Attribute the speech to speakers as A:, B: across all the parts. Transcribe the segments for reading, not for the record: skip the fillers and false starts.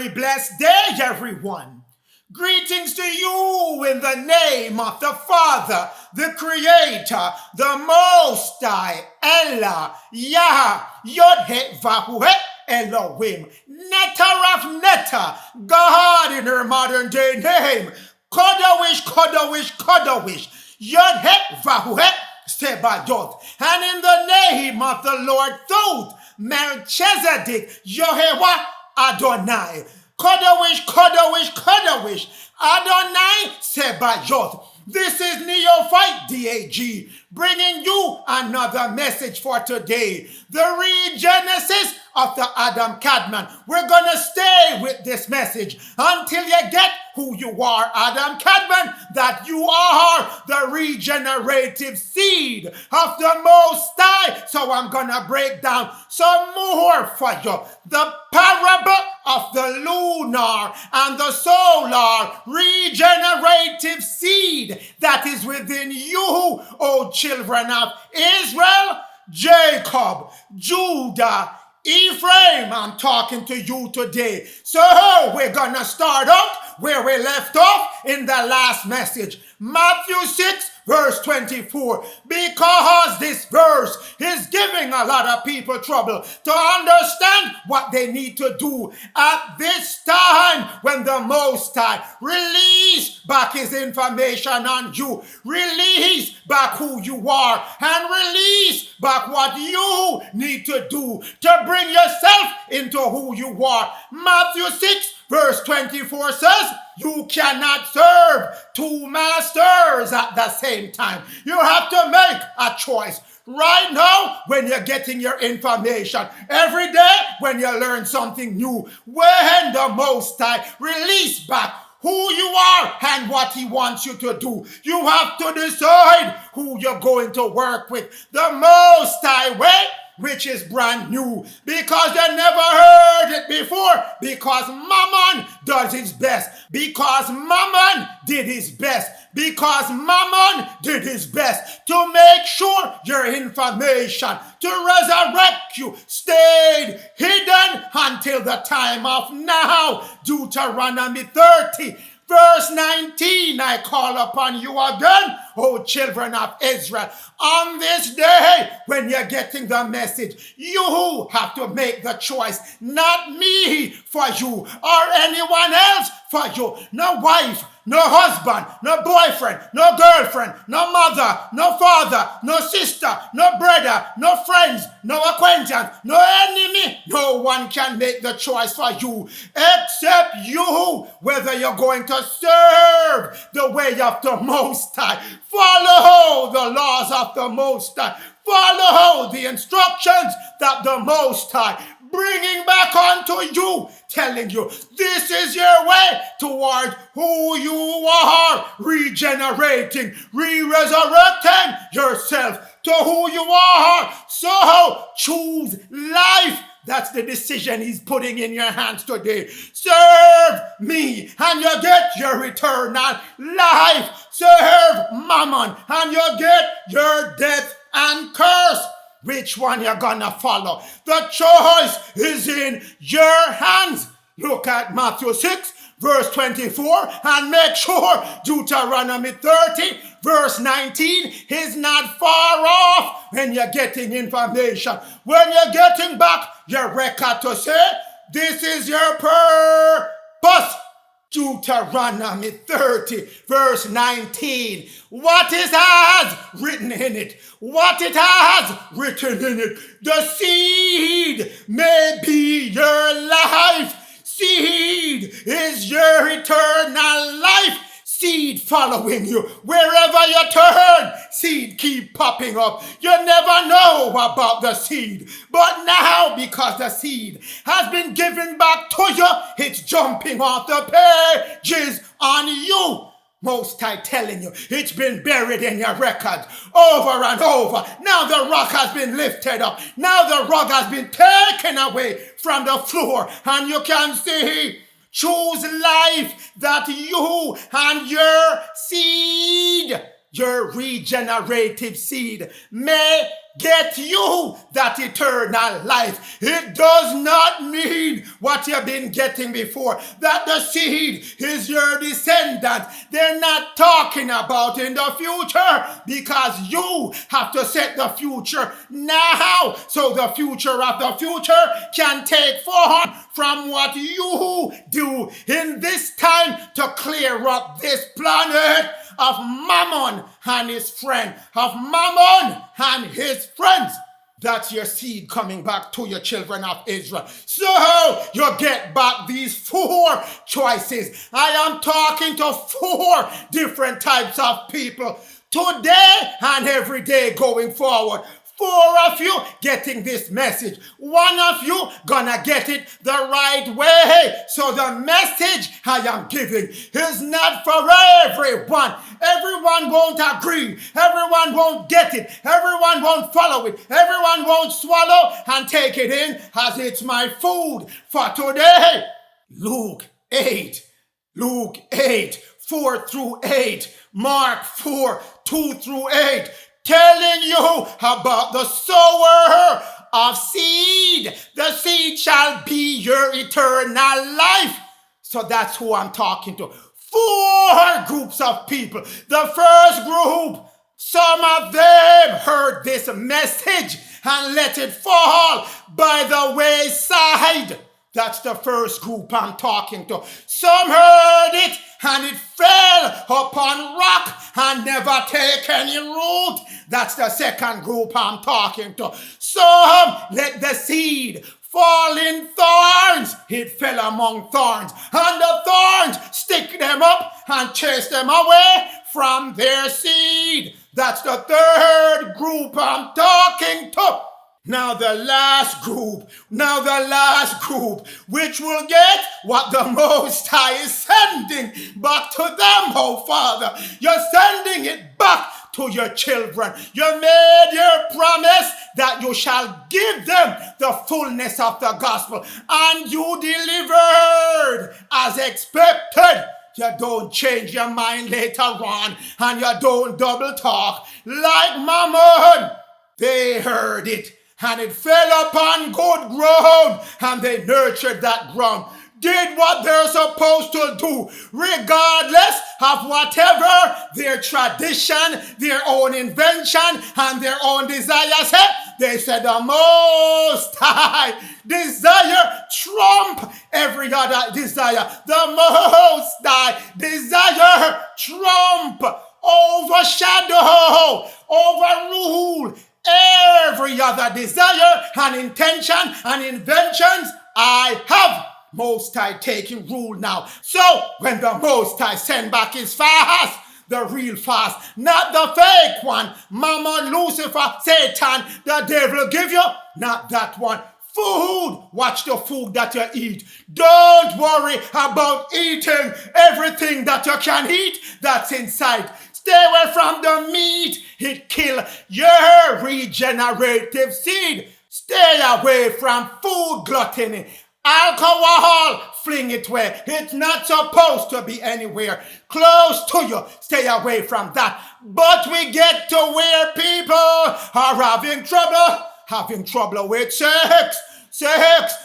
A: very blessed day, everyone. Greetings to you in the name of the Father, the Creator, the Most High, Ella, Yah, Yod-He, Vahu-He, Elohim, Netter of Netter, God in her modern day name, Kodawish, Kodawish, Kodawish, Yod-He, Vahu-He, Sebayoth, and in the name of the Lord Thoth, Melchizedek, Yehovah, Adonai, Kodawish, Kodawish, Kodawish, Adonai, Sebayoth. This is Neophyte DAG, bringing you another message for today. The regenesis of the Adam KADMON. We're going to stay with this message until you get who you are, Adam KADMON, that you are the regenerative seed of the Most High. So I'm going to break down some more for you. The parable of the lunar and the solar regenerative seed that is within you, O children of Israel, Jacob, Judah, Ephraim. I'm talking to you today. So we're going to start out where we left off in the last message. Matthew 6 verse 24. Because this verse is giving a lot of people trouble to understand what they need to do at this time when the Most High release back his information on you, release back who you are, and release back what you need to do to bring yourself into who you are. Matthew 6 verse 24 says, you cannot serve two masters at the same time. You have to make a choice. Right now, when you're getting your information, every day when you learn something new, when the Most High release back who you are and what he wants you to do, you have to decide who you're going to work with. The Most High way, which is brand new, because you never heard it before, because Mammon does his best, because Mammon did his best, because Mammon did his best to make sure your information, to resurrect you, stayed hidden until the time of now. Deuteronomy 30 verse 19, I call upon you again, O children of Israel. On this day, when you're getting the message, you have to make the choice. Not me for you or anyone else for you. No wife, no husband, no boyfriend, no girlfriend, no mother, no father, no sister, no brother, no friends, no acquaintance, no enemy. No one can make the choice for you except you, whether you're going to serve the way of the Most High, follow the laws of the Most High, follow the instructions that the Most High bringing back onto you, telling you this is your way toward who you are, regenerating, re-resurrecting yourself to who you are. So choose life. That's the decision he's putting in your hands today. Serve me and you get your eternal life. Serve Mammon and you get your death and curse. Which one you're gonna follow? The choice is in your hands. Look at Matthew 6 verse 24 and make sure Deuteronomy 30 verse 19 is not far off when you're getting information. When you're getting back your record to say, this is your purpose. Deuteronomy 30 verse 19. What it has written in it. What it has written in it. The seed may be your life. Seed is your eternal life. Seed following you. Wherever you turn, seed keep popping up. You never know about the seed. But now, because the seed has been given back to you, it's jumping off the pages on you. Most High telling you, it's been buried in your record over and over. Now the rock has been lifted up. Now the rock has been taken away from the floor. And you can see, choose life that you and your seed, your regenerative seed, may get you that eternal life. It does not mean what you've been getting before, that the seed is your descendant. They're not talking about in the future, because you have to set the future now, so the future of the future can take form from what you do in this time to clear up this planet of Mammon and his friend, of Mammon and his friends. That's your seed coming back to your children of Israel. So you get back these 4 choices. I am talking to 4 different types of people today and every day going forward. 4 of you getting this message. 1 of you gonna get it the right way. So the message I am giving is not for everyone. Everyone won't agree. Everyone won't get it. Everyone won't follow it. Everyone won't swallow and take it in as it's my food for today. Luke 8, 4 through 8. Mark 4, 2 through 8. Telling you about the sower of seed. The seed shall be your eternal life. So that's who I'm talking to. 4 groups of people. The first group, some of them heard this message and let it fall by the wayside. That's the first group I'm talking to. Some heard it and it fell upon rock and never take any root. That's the second group I'm talking to. Some let the seed fall in thorns. It fell among thorns, and the thorns stick them up and chase them away from their seed. That's the third group I'm talking to. Now the last group, which will get what the Most High is sending back to them, oh Father. You're sending it back to your children. You made your promise that you shall give them the fullness of the gospel, and you delivered as expected. You don't change your mind later on, and you don't double talk like Mammon. They heard it, and it fell upon good ground, and they nurtured that ground, did what they're supposed to do, regardless of whatever their tradition, their own invention, and their own desire said. They said the Most High desire trump every other desire. The Most High desire trump, overshadow, overrule every other desire and intention and inventions I have. Most High taking rule now. So when the Most High send back his fast, the real fast, not the fake one, Mammon, Lucifer, Satan, the devil give you, not that one. Food, watch the food that you eat. Don't worry about eating everything that you can eat that's inside. Stay away from the meat. It kill your regenerative seed. Stay away from food gluttony. Alcohol, fling it away. It's not supposed to be anywhere close to you. Stay away from that. But we get to where people are having trouble with sex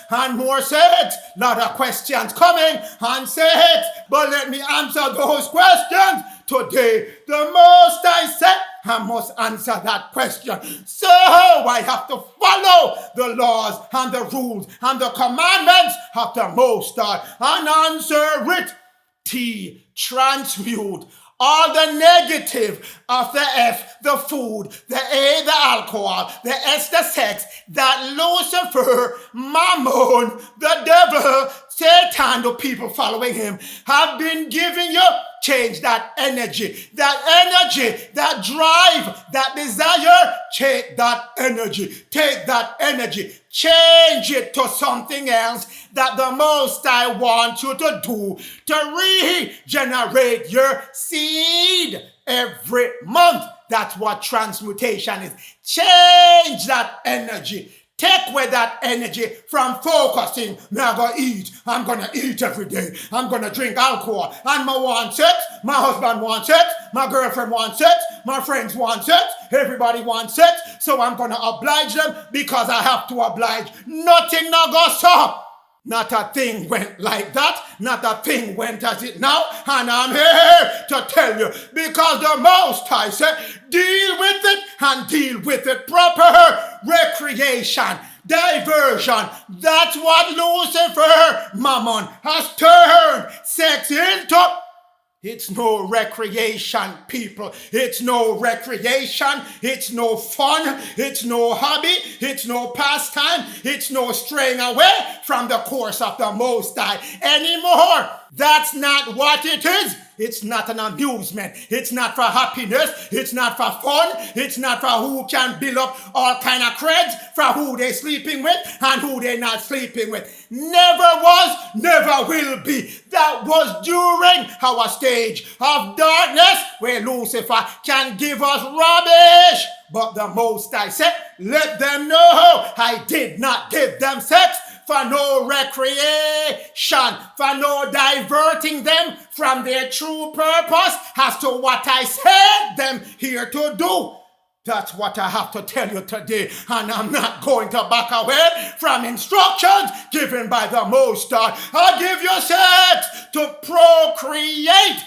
A: and more sex. Lot of questions coming on sex, but let me answer those questions today. The Most I said I must answer that question. So I have to follow the laws and the rules and the commandments of the Most High and answer it. T, transmute. All the negative of the F, the food, the A, the alcohol, the S, the sex, that Lucifer, Mammon, the devil, Satan, the people following him, have been giving you. Change that energy, that drive, that desire. Take that energy, change it to something else that the Most High wants you to do to regenerate your seed every month. That's what transmutation is. Change that energy. Take away that energy from focusing. I'm going to eat. I'm going to eat every day. I'm going to drink alcohol. And I want sex. My husband wants sex. My girlfriend wants sex. My friends want sex. Everybody wants sex. So I'm going to oblige them because I have to oblige. Nothing not going to stop. Not a thing went like that. Not a thing went as it now. And I'm here to tell you, because the Most High said, deal with it and deal with it proper. Recreation, diversion. That's what Lucifer, Mammon, has turned sex into. It's no recreation, people. It's no recreation. It's no fun. It's no hobby. It's no pastime. It's no straying away from the course of the Most High anymore. That's not what it is. It's not an amusement. It's not for happiness. It's not for fun. It's not for who can build up all kind of creds for who they sleeping with and who they not sleeping with. Never was, never will be. That was during our stage of darkness where Lucifer can give us rubbish. But the Most High said, let them know I did not give them sex for no recreation, for no diverting them from their true purpose as to what I sent them here to do. That's what I have to tell you today, and I'm not going to back away from instructions given by the Most High. I give you sex to procreate.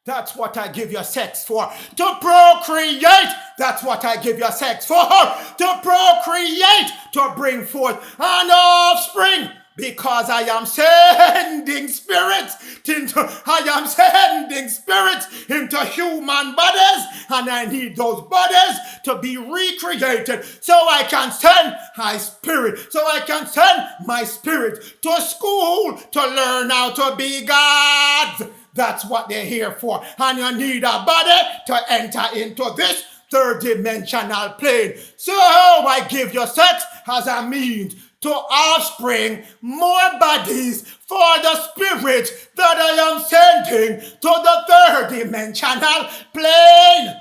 A: That's what I give you sex for. To procreate. That's what I give you sex for. To procreate. To bring forth an offspring. Because I am sending spirits into human bodies, and I need those bodies to be recreated so I can send my spirit, to school to learn how to be gods. That's what they're here for. And you need a body to enter into this third dimensional plane. So I give you sex as a means to offspring more bodies for the spirit that I am sending to the third dimensional plane.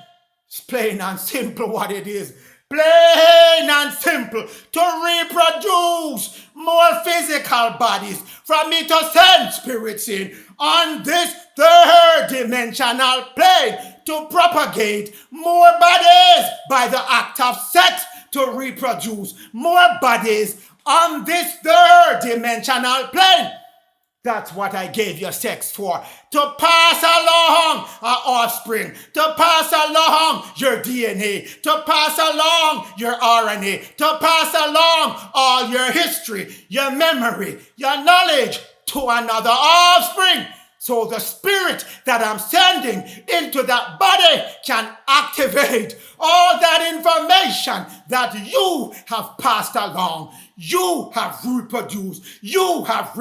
A: It's plain and simple what it is. Plain and simple. To reproduce more physical bodies for me to send spirits in on this third dimensional plane to propagate more bodies by the act of sex, to reproduce more bodies on this third dimensional plane. That's what I gave you sex for. To pass along our offspring. To pass along your DNA. To pass along your RNA. To pass along all your history, your memory, your knowledge to another offspring. So the spirit that I'm sending into that body can activate all that information that you have passed along. You have reproduced. You have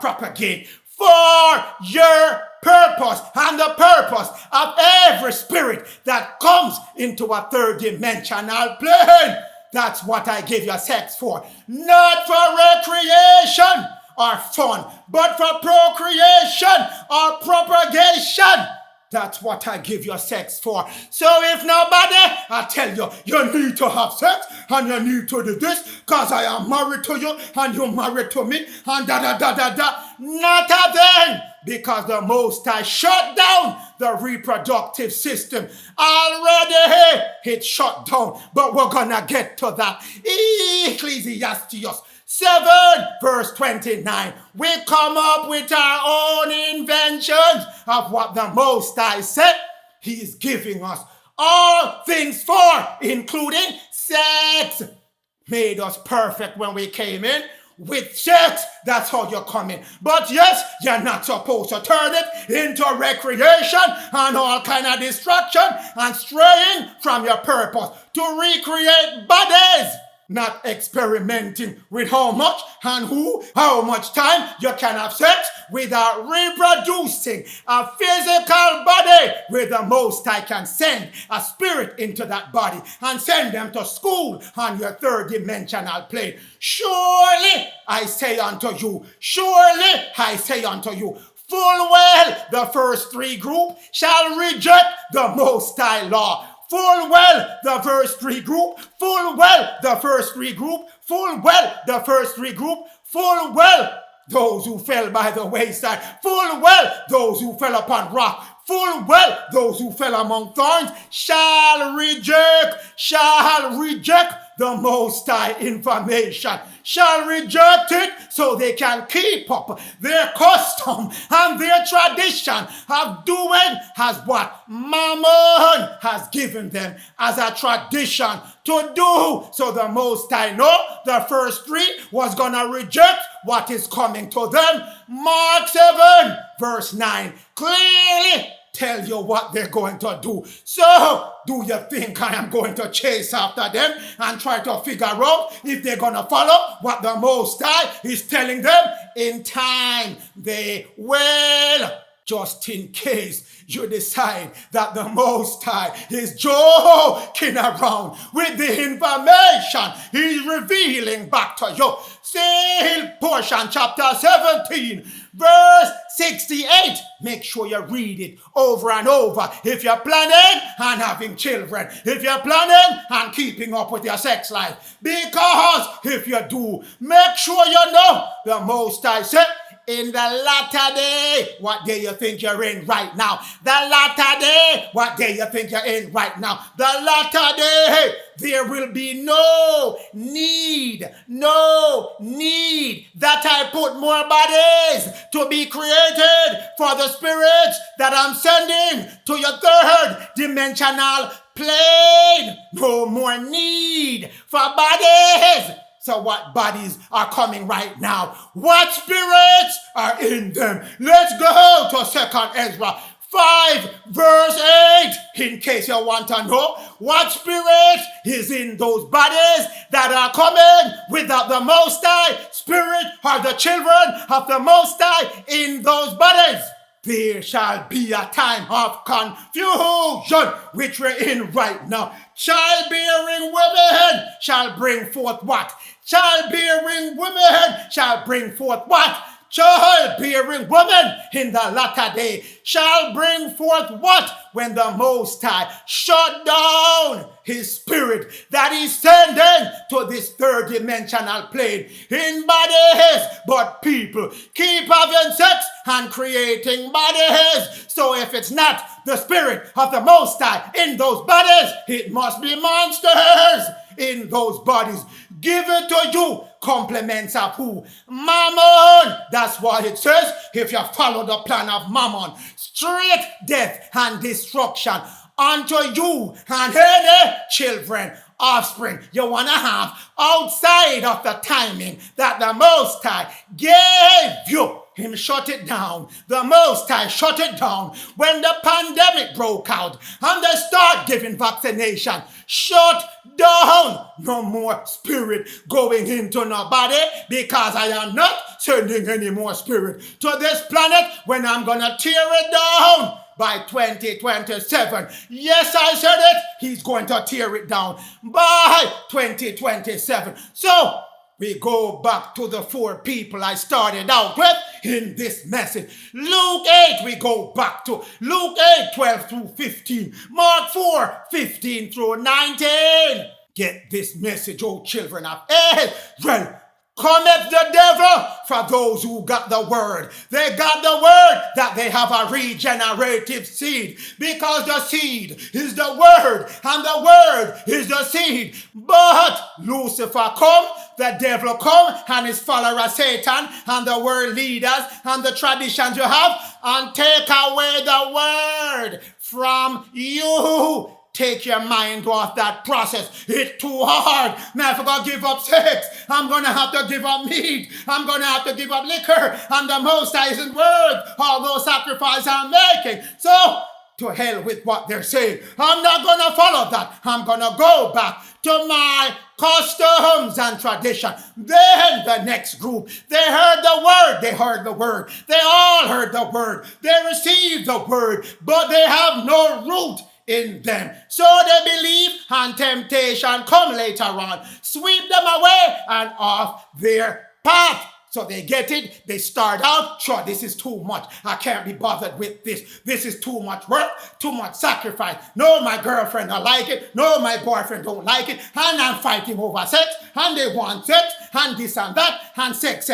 A: propagated for your purpose and the purpose of every spirit that comes into a third dimensional plane. That's what I give you sex for. Not for recreation or fun, but for procreation or propagation. That's what I give you sex for. So if nobody, I tell you, you need to have sex and you need to do this because I am married to you and you're married to me and da. Not a thing, because the Most High shut down the reproductive system. Already it's shut down, but we're gonna get to that. Ecclesiastes 7 verse 29. We come up with our own inventions of what the Most High said He's giving us all things for, including sex. Made us perfect when we came in. With sex, that's how you come in. But yes, you're not supposed to turn it into recreation and all kind of distraction and straying from your purpose to recreate bodies. Not experimenting with how much and how much time you can have sex without reproducing a physical body where the Most High can send a spirit into that body and send them to school on your third dimensional plane. Surely I say unto you, full well the first three groups shall reject the Most High law. full well the first 3 group, full well the first 3 group, full well the first 3 group, full well those who fell by the wayside, full well those who fell upon rock, full well those who fell among thorns shall reject the Most High information, shall reject it so they can keep up their custom and their tradition of doing as what Mammon has given them as a tradition to do. So the Most High know the first 3 was going to reject what is coming to them. Mark 7 verse 9 clearly tell you what they're going to do. So, do you think I am going to chase after them and try to figure out if they're going to follow what the Most High is telling them? In time, they will. Just in case you decide that the Most High is joking around with the information he's revealing back to you. Seal portion chapter 17 verse 68. Make sure you read it over and over if you're planning on having children, if you're planning on keeping up with your sex life. Because if you do, make sure you know the Most High said, in the latter day, what day you think you're in right now? The latter day, what day you think you're in right now? The latter day, there will be no need that I put more bodies to be created for the spirits that I'm sending to your 3rd dimensional plane. No more need for bodies. So what bodies are coming right now? What spirits are in them? Let's go to 2nd Ezra 5 verse 8 in case you want to know what spirit is in those bodies that are coming without the Most High. Spirit are the children of the Most High in those bodies. There shall be a time of confusion, which we're in right now. Childbearing women shall bring forth what? Childbearing women shall bring forth what? Childbearing women in the latter day shall bring forth what? When the Most High shut down his spirit that is sending to this 3rd dimensional plane in bodies. But people keep having sex and creating bodies. So if it's not the spirit of the Most High in those bodies, it must be monsters in those bodies. Give it to you. Compliments of who? Mammon. That's what it says. If you follow the plan of Mammon, straight death and destruction unto you and any children, offspring you want to have outside of the timing that the Most High gave you. Him shut it down. The Most High shut it down when the pandemic broke out and they start giving vaccination. Shut down. No more spirit going into nobody, because I am not sending any more spirit to this planet when I'm going to tear it down by 2027. Yes, I said it. He's going to tear it down by 2027. So, we go back to the 4 people I started out with in this message. Luke 8, we go back to Luke 8, 12 through 15. Mark 4, 15 through 19. Get this message, oh children of Israel. Cometh the devil for those who got the word. They got the word that they have a regenerative seed, because the seed is the word and the word is the seed. But Lucifer come, the devil come, and his follower Satan and the world leaders and the traditions you have, and take away the word from you. Take your mind off that process. It's too hard. Now if I'm going to give up sex, I'm going to have to give up meat. I'm going to have to give up liquor. And the Most High isn't worth all those sacrifices I'm making. So, to hell with what they're saying. I'm not going to follow that. I'm going to go back to my customs and tradition. Then the next group, they heard the word. They heard the word. They all heard the word. They received the word, but they have no root in them. So they believe, and temptation come later on, sweep them away and off their path. So they get it, they start out, sure, this is too much. I can't be bothered with this. This is too much work, too much sacrifice. No, my girlfriend don't like it. No, my boyfriend don't like it. And I'm fighting over sex, and they want sex, and this and that, and sex.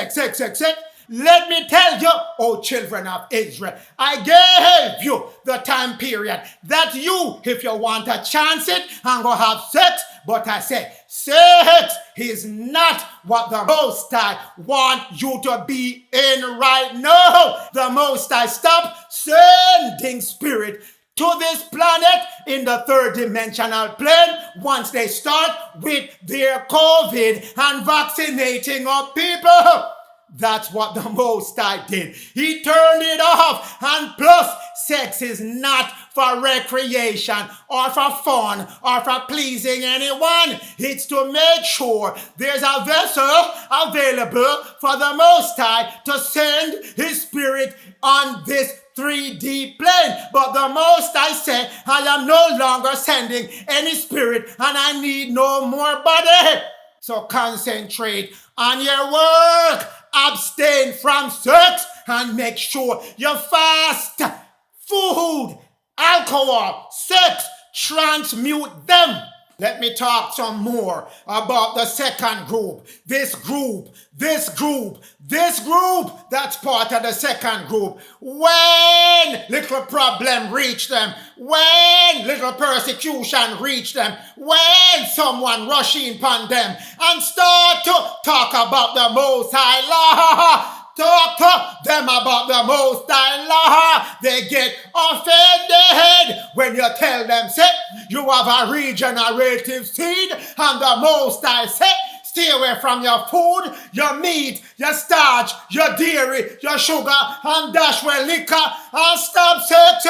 A: Let me tell you, oh children of Israel, I gave you the time period that you, if you want to chance it and go have sex, but I say, sex is not what the Most High want you to be in right now. The Most High stop sending spirit to this planet in the third dimensional plane once they start with their COVID and vaccinating of people. That's what the Most High did. He turned it off. And plus, sex is not for recreation or for fun or for pleasing anyone. It's to make sure there's a vessel available for the Most High to send His Spirit on this 3D plane. But the Most High said, I am no longer sending any spirit and I need no more body. So concentrate on your work. Abstain from sex and make sure you fast. Food, alcohol, sex, transmute them. Let me talk some more about the second group. This group, that's part of the second group. When little problem reach them, when little persecution reach them, when someone rush in upon them and start to talk about the Most High law, talk to them about the Most High law, they get offended when you tell them, say, you have a regenerative seed, and the Most High say, stay away from your food, your meat, your starch, your dairy, your sugar, and dash with liquor, and stop sex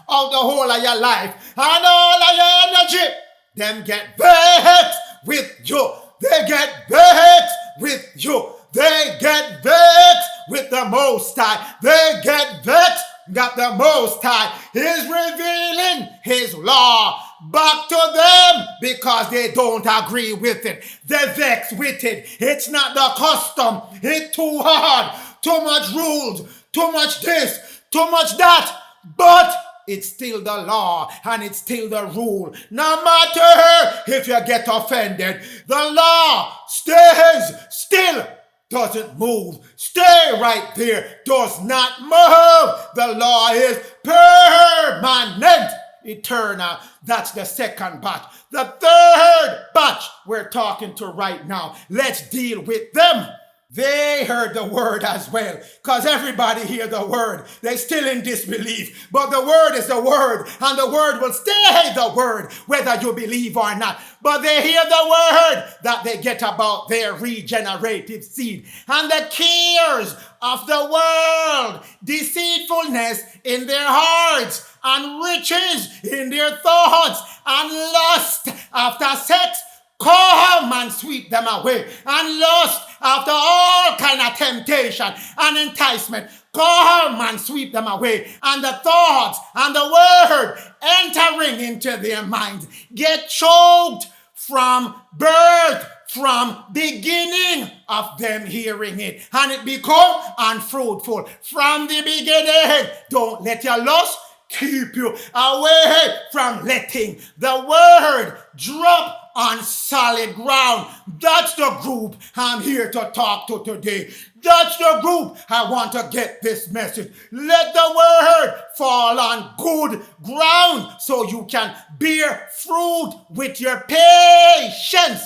A: out the whole of your life, and all of your energy. Them get vexed with you. They get vexed with you. They get vexed with the Most High. They get vexed that the Most High is revealing His law back to them because they don't agree with it. They're vexed with it. It's not the custom. It's too hard. Too much rules. Too much this. Too much that. But it's still the law and it's still the rule. No matter if you get offended, the law stays still. Doesn't move. Stay right there. Does not move. The law is permanent, eternal. That's the second batch. The third batch we're talking to right now. Let's deal with them. They heard the word as well, because everybody hear the word. They still in disbelief. But the word is the word, and the word will stay the word, whether you believe or not. But they hear the word that they get about their regenerative seed, and the cares of the world, deceitfulness in their hearts, and riches in their thoughts, and lust after sex, come and sweep them away, and lust after all kind of temptation and enticement, come and sweep them away, and the thoughts and the word entering into their minds get choked from birth, from beginning of them hearing it, and it become unfruitful from the beginning. Don't let your lust keep you away from letting the word drop on solid ground. That's the group I'm here to talk to today. That's the group I want to get this message. Let the word fall on good ground so you can bear fruit with your patience.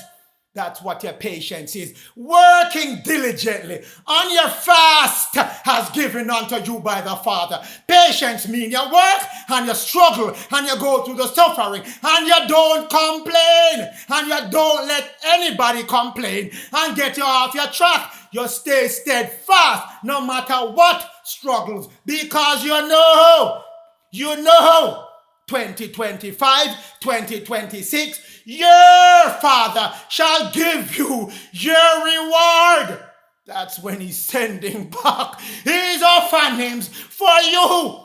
A: That's what your patience is. Working diligently on your fast has given unto you by the Father. Patience means you work and you struggle and you go through the suffering and you don't complain and you don't let anybody complain and get you off your track. You stay steadfast no matter what struggles, because you know 2025, 2026, your Father shall give you your reward. That's when He's sending back His orphans for you.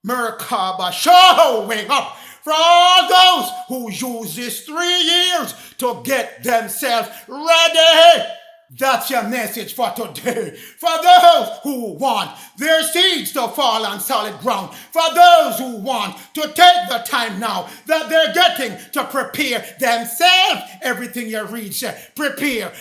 A: Merkaba showing up for all those who use this 3 years to get themselves ready That's your message for today. For those who want their seeds to fall on solid ground. For those who want to take the time now that they're getting to prepare themselves. Everything you read says, prepare.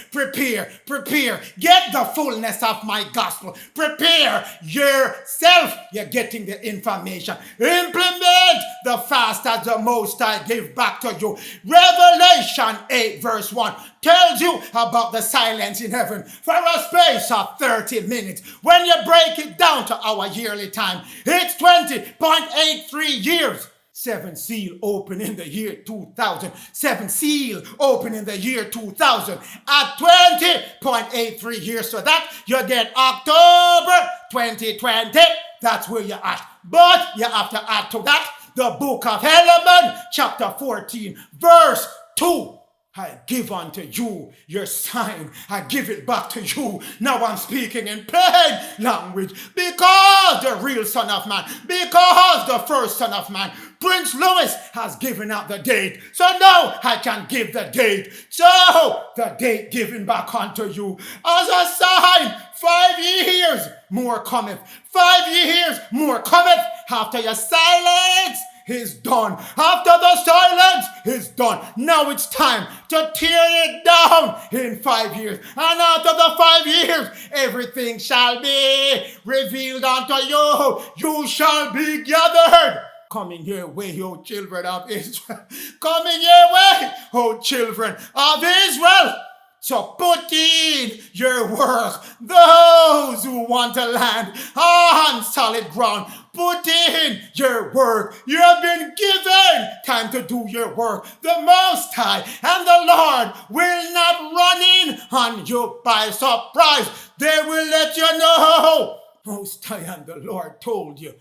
A: Get the fullness of my gospel. Prepare yourself. You're getting the information. Implement the fast as the Most High give back to you. Revelation 8 verse 1 tells you about the silence in heaven for a space of 30 minutes. When you break it down to our yearly time, it's 20.83 years. 7 seal open in the year 2000. 7 seal open in the year 2000 at 20.83 years. So that you get October 2020. That's where you're at. But you have to add to that the book of Helaman, chapter 14, verse 2. I give unto you your sign. I give it back to you. Now I'm speaking in plain language. Because the real Son of Man, because the first Son of Man, Prince Louis has given out the date. So now I can give the date. So the date given back unto you as a sign. 5 years more cometh. 5 years more cometh after your silence is done. After the silence is done, now it's time to tear it down in 5 years. And after the 5 years, everything shall be revealed unto you. You shall be gathered. Coming your way, O children of Israel. Coming your way, O children of Israel. So put in your work. Those who want to land on solid ground, put in your work. You have been given time to do your work. The Most High and the Lord will not run in on you by surprise. They will let you know. Most High and the Lord told you,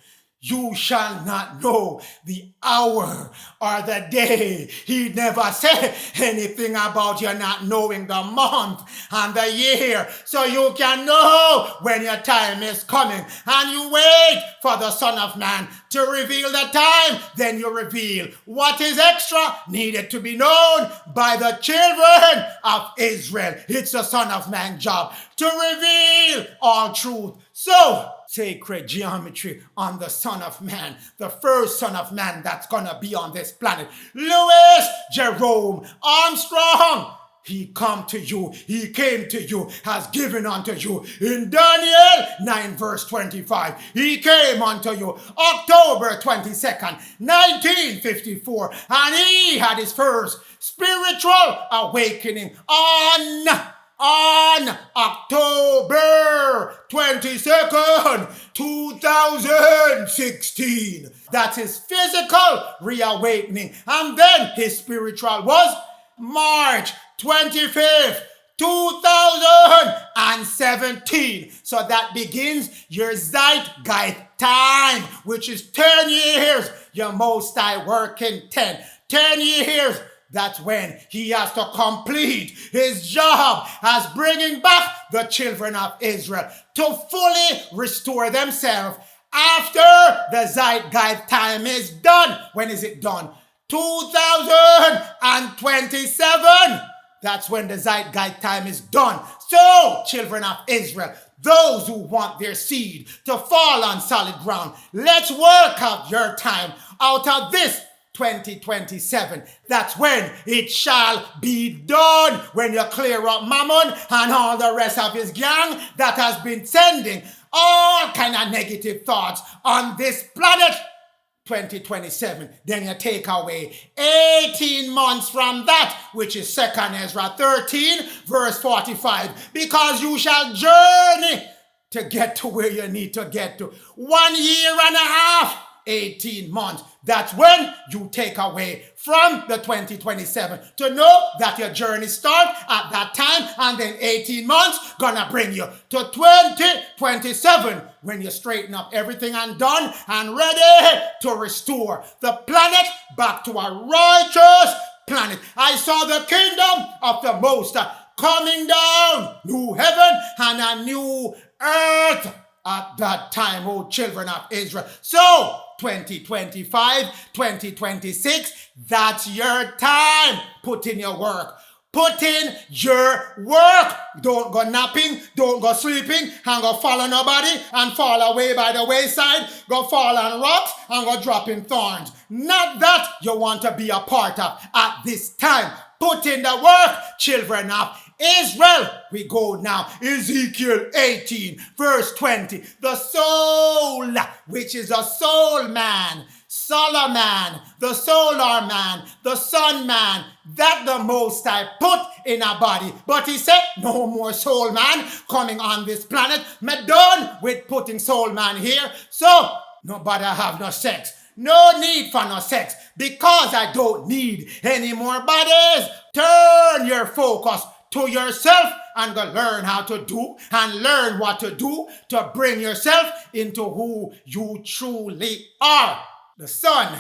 A: you shall not know the hour or the day. He never said anything about you not knowing the month and the year. So you can know when your time is coming. And you wait for the Son of Man to reveal the time. Then you reveal what is extra needed to be known by the children of Israel. It's the Son of Man's job to reveal all truth. So, sacred geometry on the Son of Man, the first Son of Man that's gonna be on this planet. Louis Jerome Armstrong, he come to you, he came to you, has given unto you. In Daniel 9 verse 25, he came unto you October 22nd, 1954, and he had his first spiritual awakening on October 22nd, 2016. That's his physical reawakening. And then his spiritual was March 25th, 2017. So that begins your zeitgeist time, which is 10 years. Your Most High working 10 years. That's when he has to complete his job as bringing back the children of Israel to fully restore themselves after the zeitgeist time is done. When is it done? 2027. That's when the zeitgeist time is done. So, children of Israel, those who want their seed to fall on solid ground, let's work out your time out of this 2027. That's when it shall be done. When you clear up Mammon and all the rest of his gang that has been sending all kind of negative thoughts on this planet. 2027. Then you take away 18 months from that, which is 2nd Ezra 13 verse 45. Because you shall journey to get to where you need to get to. 1 year and a half. 18 months. That's when you take away from the 2027 to know that your journey starts at that time, and then 18 months gonna bring you to 2027 when you straighten up everything and done and ready to restore the planet back to a righteous planet. I saw the kingdom of the Most High coming down, new heaven and a new earth at that time, oh children of Israel. So 2025, 2026, that's your time. Put in your work. Put in your work. Don't go napping, don't go sleeping, and go follow nobody and fall away by the wayside, go fall on rocks and go drop in thorns. Not that you want to be a part of at this time. Put in the work, children of Israel. We go now. Ezekiel 18, verse 20. The soul, which is a soul man, Solomon, the solar man, the sun man, that the Most High put in a body. But he said, no more soul man coming on this planet. Me done with putting soul man here. So, nobody have no sex. No need for no sex, because I don't need any more bodies. Turn your focus to yourself and go learn how to do and learn what to do to bring yourself into who you truly are. The Son,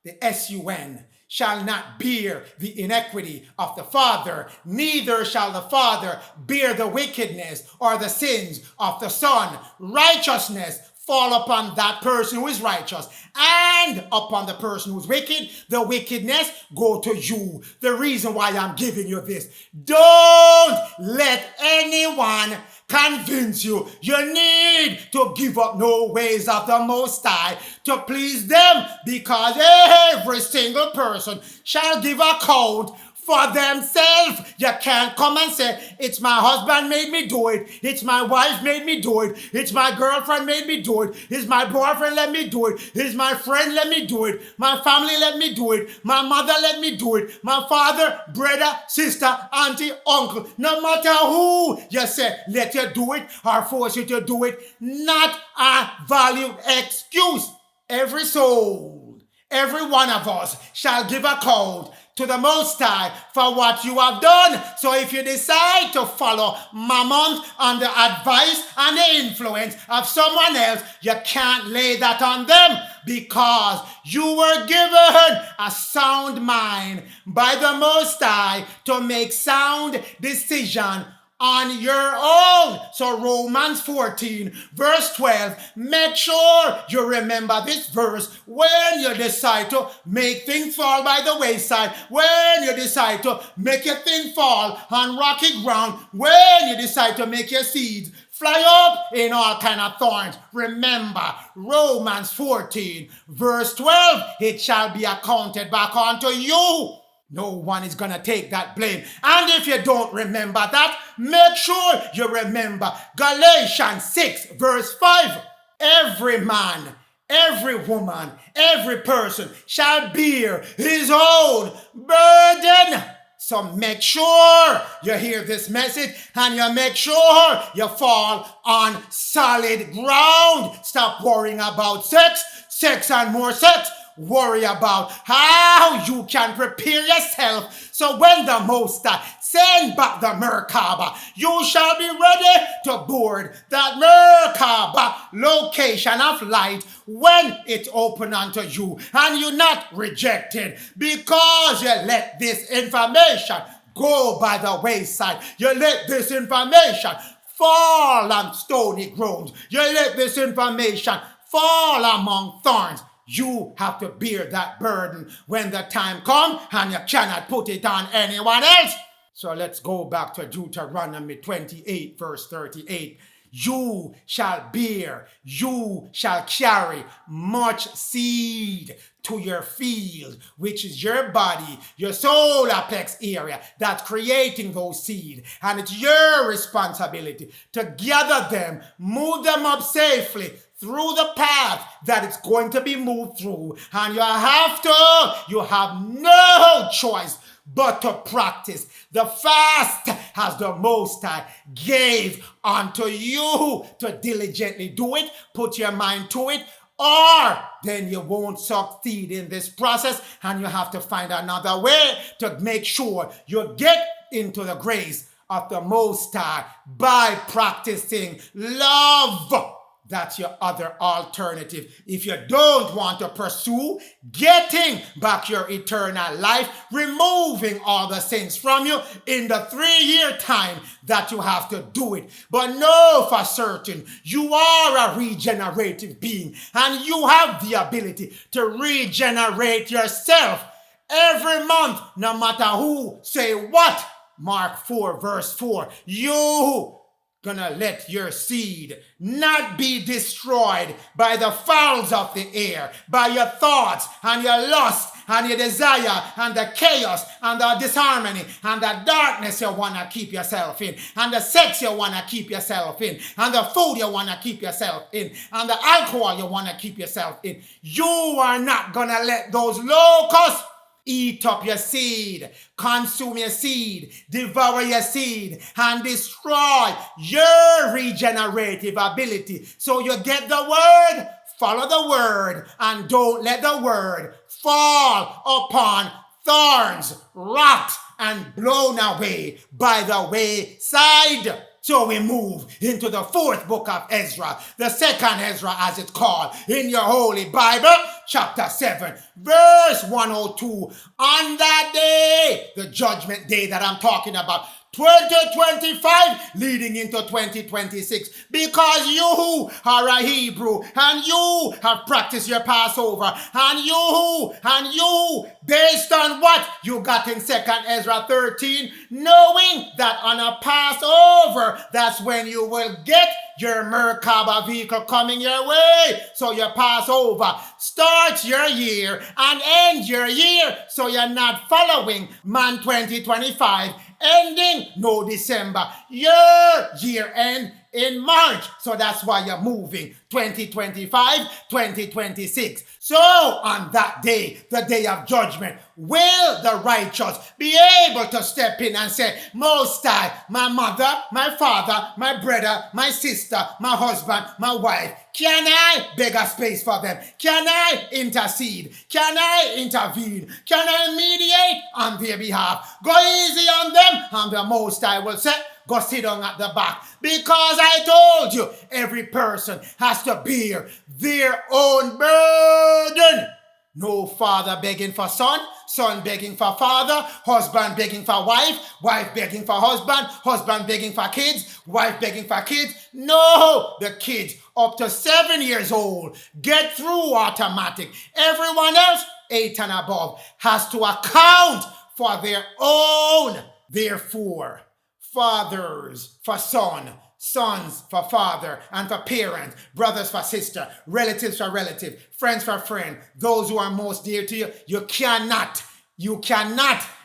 A: the S-U-N, shall not bear the iniquity of the Father, neither shall the Father bear the wickedness or the sins of the Son. Righteousness fall upon that person who is righteous, and upon the person who's wicked, the wickedness go to you. The reason why I'm giving you this, don't let anyone convince you you need to give up no ways of the Most High to please them, because every single person shall give account for themselves. You can't come and say, it's my husband made me do it, it's my wife made me do it, it's my girlfriend made me do it, it's my boyfriend let me do it, it's my friend let me do it, my family let me do it, my mother let me do it, my father, brother, sister, auntie, uncle. No matter who you say let you do it or force you to do it, not a valid excuse. Every soul, every one of us shall give account to the Most High for what you have done. So if you decide to follow mammon and the advice and the influence of someone else, you can't lay that on them, because you were given a sound mind by the Most High to make sound decision on your own. So Romans 14 verse 12, make sure you remember this verse when you decide to make things fall by the wayside, when you decide to make your thing fall on rocky ground, when you decide to make your seeds fly up in all kind of thorns. Remember Romans 14 verse 12, it shall be accounted back unto you. No one is going to take that blame. And if you don't remember that, make sure you remember Galatians 6 verse 5. Every man, every woman, every person shall bear his own burden. So make sure you hear this message and you make sure you fall on solid ground. Stop worrying about sex and more sex. Worry about how you can prepare yourself so when the Most High send back the Merkaba, you shall be ready to board that Merkaba location of light when it's open unto you, and you're not rejected because you let this information go by the wayside. You let this information fall on stony grounds. You let this information fall among thorns. You have to bear that burden when the time comes, and you cannot put it on anyone else. So let's go back to Deuteronomy 28 verse 38. You shall bear, you shall carry much seed to your field, which is your body, your solar plex area that's creating those seed. And it's your responsibility to gather them, move them up safely through the path that it's going to be moved through. And you have no choice but to practice the fast as the Most High gave unto you to diligently do it. Put your mind to it, or then you won't succeed in this process, and you have to find another way to make sure you get into the grace of the Most High by practicing love. That's your other alternative. If you don't want to pursue getting back your eternal life, removing all the sins from you in the 3-year time that you have to do it. But know for certain, you are a regenerative being, and you have the ability to regenerate yourself every month, no matter who say what. Mark 4 verse 4. You gonna let your seed not be destroyed by the fowls of the air, by your thoughts and your lust and your desire and the chaos and the disharmony and the darkness you want to keep yourself in, and the sex you want to keep yourself in, and the food you want to keep yourself in, and the alcohol you want to keep yourself in. You are not gonna let those locusts eat up your seed, consume your seed, devour your seed, and destroy your regenerative ability. So you get the word, follow the word, and don't let the word fall upon thorns, rot, and blown away by the wayside. So we move into the fourth book of Ezra, the second Ezra as it's called in your Holy Bible, chapter 7, verse 102. On that day, the judgment day that I'm talking about, 2025 leading into 2026, because you are a Hebrew and you have practiced your Passover, and you based on what you got in 2nd Ezra 13, knowing that on a Passover, that's when you will get your Merkaba vehicle coming your way. So your Passover starts your year and ends your year, so you're not following man 2025 ending no December, your year end in March. So that's why you're moving 2025, 2026. So on that day, the day of judgment, will the righteous be able to step in and say, Most High, my mother, my father, my brother, my sister, my husband, my wife, can I beg a space for them? Can I intercede? Can I intervene? Can I mediate on their behalf? Go easy on them, and the Most High will say, go sit down at the back. Because I told you, every person has to bear their own burden. No father begging for son, son begging for father, husband begging for wife, wife begging for husband, husband begging for kids, wife begging for kids. No, the kids up to 7 years old get through automatic. Everyone else, 8 and above, has to account for their own. Therefore, fathers for son, sons for father, and for parents, brothers for sister, relatives for relative, friends for friend, those who are most dear to you. You cannot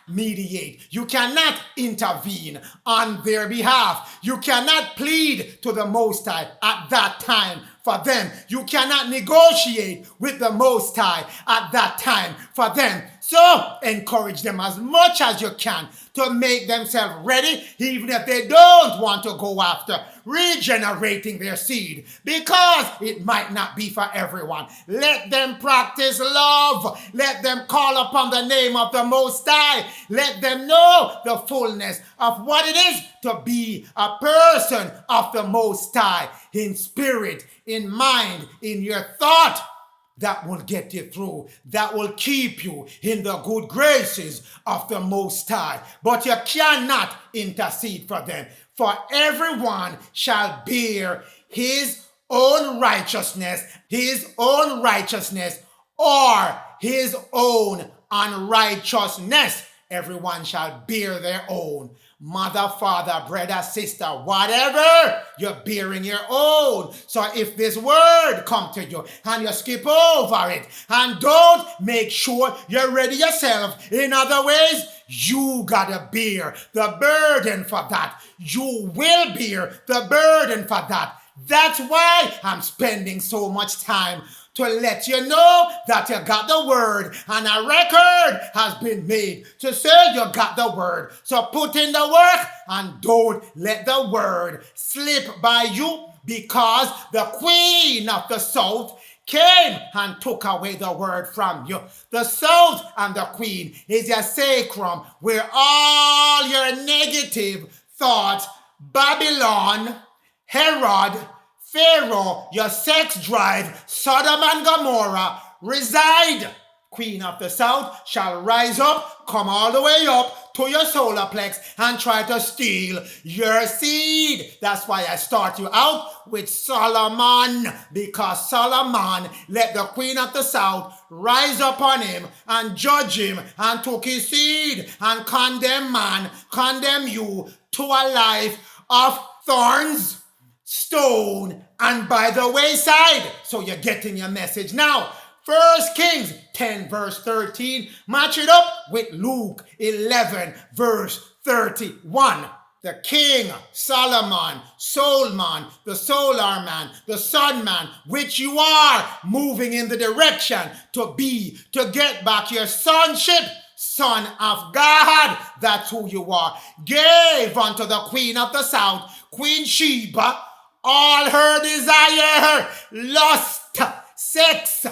A: mediate. You cannot intervene on their behalf. You cannot plead to the Most High at that time for them. You cannot negotiate with the Most High at that time for them. So encourage them as much as you can to make themselves ready, even if they don't want to go after regenerating their seed, because it might not be for everyone. Let them practice love. Let them call upon the name of the Most High. Let them know the fullness of what it is to be a person of the Most High, in spirit, in mind, in your thought. That will get you through. That will keep you in the good graces of the Most High. But you cannot intercede for them. For everyone shall bear his own righteousness, or his own unrighteousness. Everyone shall bear their own. Mother, father, brother, sister, whatever, you're bearing your own. So if this word come to you and you skip over it and don't make sure you're ready yourself in other ways, you gotta bear the burden for that. You will bear the burden for that. That's why I'm spending so much time to let you know that you got the word, and a record has been made to say you got the word. So put in the work and don't let the word slip by you, because the queen of the south came and took away the word from you. The south and the queen is your sacrum, where all your negative thoughts, Babylon, Herod, Pharaoh, your sex drive, Sodom and Gomorrah reside. Queen of the south shall rise up, come all the way up to your solar plex and try to steal your seed. That's why I start you out with Solomon, because Solomon let the queen of the south rise upon him and judge him and took his seed and condemn man, condemn you to a life of thorns, stone, and by the wayside. So you're getting your message now. 1 Kings 10 verse 13. Match it up with Luke 11 verse 31. The king, Solomon, soul man, the solar man, the sun man, which you are moving in the direction to be, to get back your sonship, son of God. That's who you are. Gave unto the queen of the south, Queen Sheba, all her desire, lust, sex.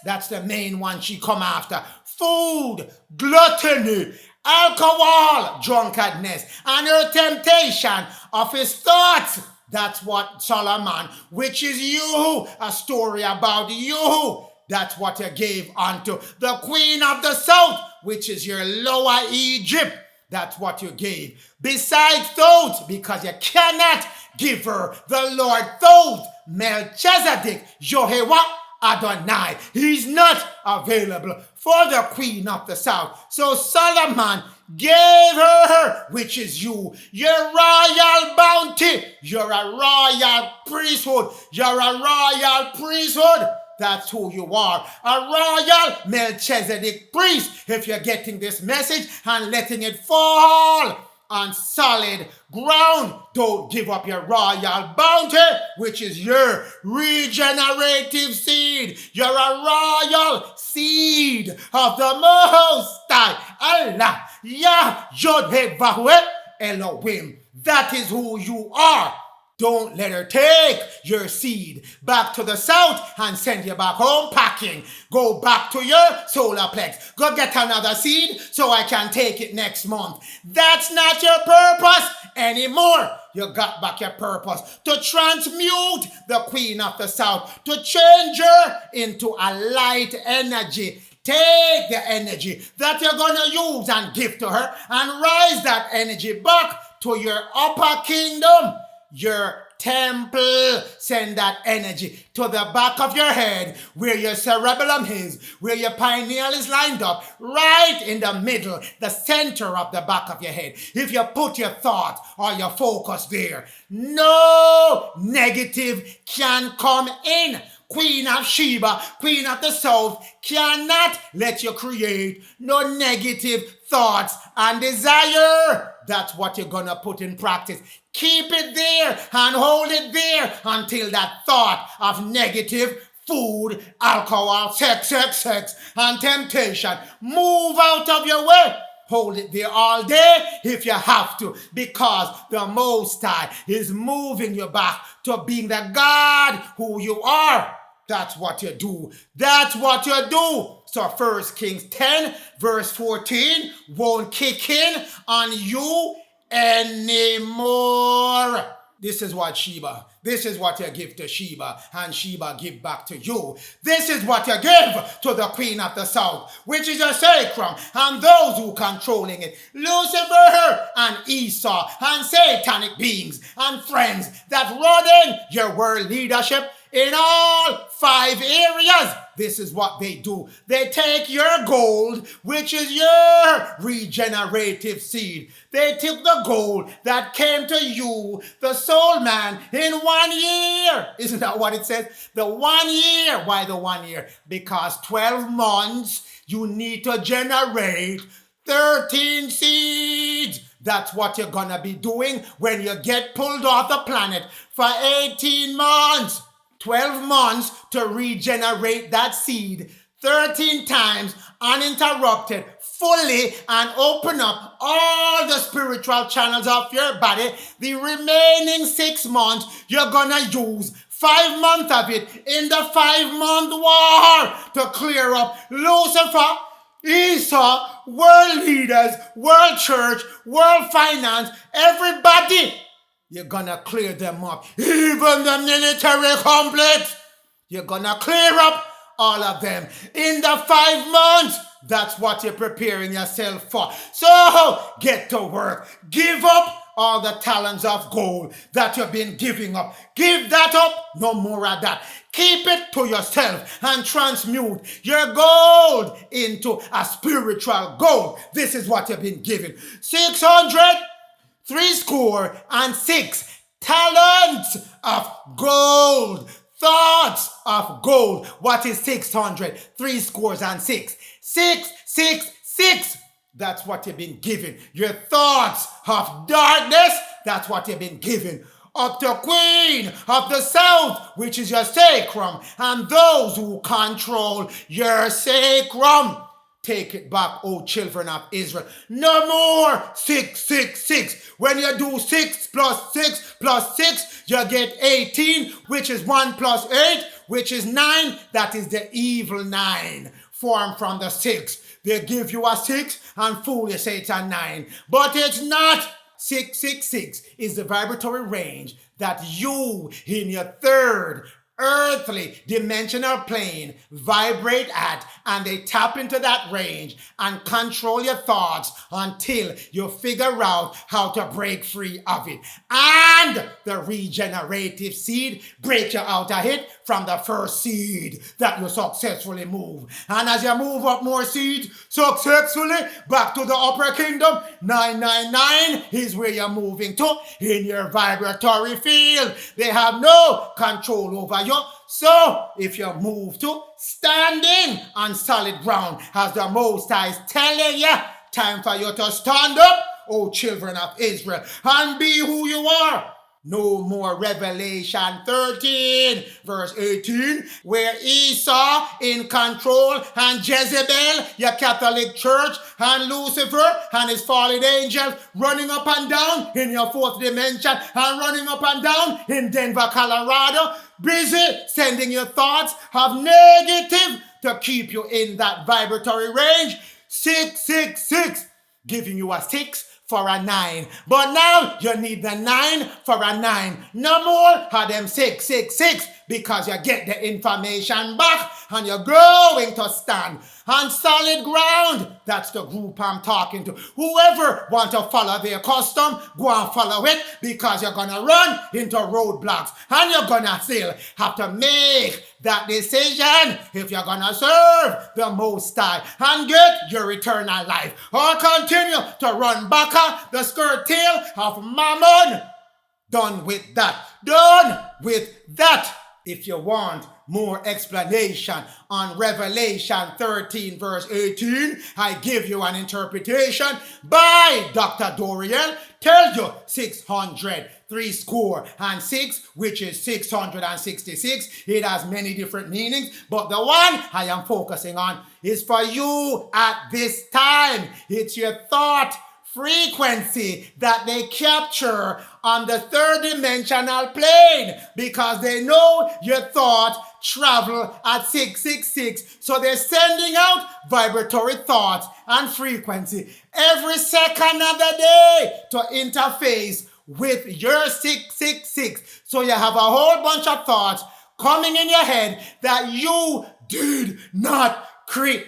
A: That's the main one she come after. Food, gluttony, alcohol, drunkenness, and her temptation of his thoughts. That's what Solomon, which is you, a story about you. That's what you gave unto the queen of the south, which is your lower Egypt. That's what you gave. Besides those, because you cannot give her the Lord those, Melchizedek, Jehovah, Adonai. He's not available for the queen of the south. So Solomon gave her, which is you, your royal bounty. You're a royal priesthood. You're a royal priesthood. That's who you are. A royal Melchizedek priest. If you're getting this message and letting it fall on solid ground, don't give up your royal bounty, which is your regenerative seed. You're a royal seed of the Most High Allah, Yah, Yod, He, Vahwe, Elohim. That is who you are. Don't let her take your seed back to the south and send you back home packing. Go back to your solar plex. Go get another seed so I can take it next month. That's not your purpose anymore. You got back your purpose to transmute the queen of the south, to change her into a light energy. Take the energy that you're going to use and give to her and rise that energy back to your upper kingdom. Your temple. Send that energy to the back of your head where your cerebellum is, where your pineal is lined up, right in the middle, the center of the back of your head. If you put your thought or your focus there, no negative can come in. Queen of Sheba, Queen of the South, cannot let you create no negative thoughts and desire. That's what you're going to put in practice. Keep it there and hold it there until that thought of negative food, alcohol, sex, and temptation move out of your way. Hold it there all day if you have to, because the Most High is moving you back to being the God who you are. That's what you do. That's what you do. So 1 Kings 10 verse 14 won't kick in on you anymore. This is what Sheba, this is what you give to Sheba, and Sheba give back to you. This is what you give to the Queen of the South, which is a sacrum, and those who controlling it, Lucifer and Esau, and satanic beings and friends that running your world leadership in all 5 areas. This is what they do. They take your gold, which is your regenerative seed. They took the gold that came to you, the soul man, in 1 year. Isn't that what it says? The 1 year. Why the 1 year? Because 12 months you need to generate 13 seeds. That's what you're gonna be doing when you get pulled off the planet for 18 months. 12 months to regenerate that seed 13 times uninterrupted, fully, and open up all the spiritual channels of your body. The remaining 6 months, you're gonna use 5 months of it in the 5-month war to clear up Lucifer, Esau, world leaders, world church, world finance, everybody. You're gonna clear them up. Even the military complex. You're gonna clear up all of them in the 5 months That's what you're preparing yourself for. So get to work. Give up all the talents of gold that you've been giving up. Give that up. No more of that. Keep it to yourself and transmute your gold into a spiritual gold. This is what you've been given. 606 talents of gold. Thoughts of gold. What is 600? 606. 666. That's what you've been given. Your thoughts of darkness. That's what you've been given. Up to Queen of the South, which is your sacrum, and those who control your sacrum. Take it back, O children of Israel. No more 666. When you do 6 plus 6 plus 6, you get 18, which is 1 plus 8, which is 9. That is the evil 9, formed from the 6. They give you a 6 and fool you say it's a 9. But it's not. 666 is the vibratory range that you in your third earthly dimensional plane vibrate at, and they tap into that range and control your thoughts until you figure out how to break free of it. And the regenerative seed break you out of it from the first seed that you successfully move. And as you move up more seeds successfully back to the upper kingdom, 999 is where you're moving to in your vibratory field. They have no control over you. So if you move to standing on solid ground, as the Most High is telling you, time for you to stand up, O children of Israel, and be who you are. No more Revelation 13, verse 18, where Esau in control and Jezebel, your Catholic Church, and Lucifer and his fallen angels running up and down in your fourth dimension and running up and down in Denver, Colorado, busy sending your thoughts of negative to keep you in that vibratory range. 666, giving you a 6 for a 9. But now you need the 9 for a 9. No more of them 666, because you get the information back and you're going to stand on solid ground. That's the group I'm talking to. Whoever want to follow their custom, go and follow it, because you're going to run into roadblocks and you're going to still have to make that decision if you're going to serve the Most High and get your eternal life, or continue to run back the skirt tail of Mammon. Done with that. Done with that. If you want more explanation on Revelation 13 verse 18, I give you an interpretation by Dr. Dorian. Tell you 606, which is 666. It has many different meanings, but the one I am focusing on is for you at this time. It's your thought frequency that they capture on the third dimensional plane, because they know your thought travel at 666. So they're sending out vibratory thoughts and frequency every second of the day to interface with your 666. So you have a whole bunch of thoughts coming in your head that you did not create.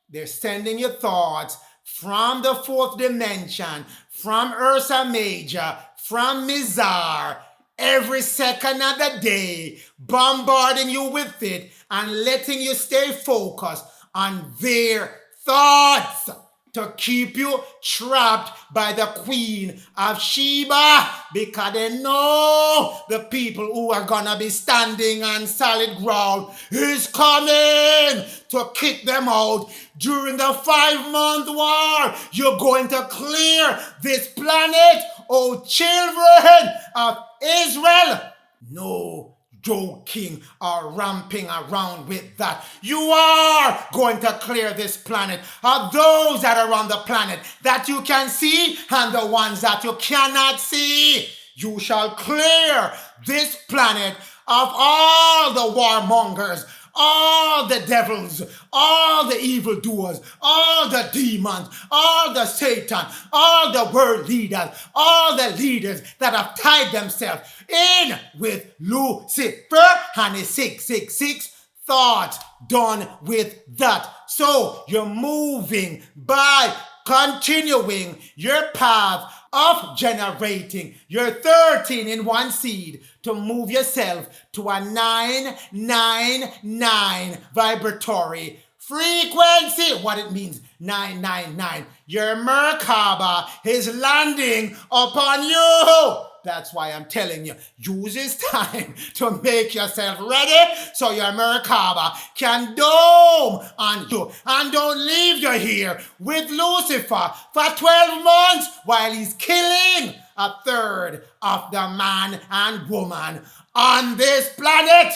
A: They're sending your thoughts from the fourth dimension, from Ursa Major, from Mizar, every second of the day, bombarding you with it and letting you stay focused on their thoughts to keep you trapped by the Queen of Sheba, because they know the people who are gonna be standing on solid ground is coming to kick them out. During the 5-month war, you're going to clear this planet, O children of Israel. No joking or ramping around with that. You are going to clear this planet of those that are on the planet that you can see and the ones that you cannot see. You shall clear this planet of all the warmongers, all the devils, all the evildoers, all the demons, all the Satan, all the world leaders, all the leaders that have tied themselves in with Lucifer and his 666 thought done with that. So you're moving by continuing your path of generating your 13 in one seed to move yourself to a 999 vibratory frequency. What it means, 999. Your Merkaba is landing upon you. That's why I'm telling you, use this time to make yourself ready so your Merkaba can dome on you. And don't leave you here with Lucifer for 12 months while he's killing a third of the man and woman on this planet.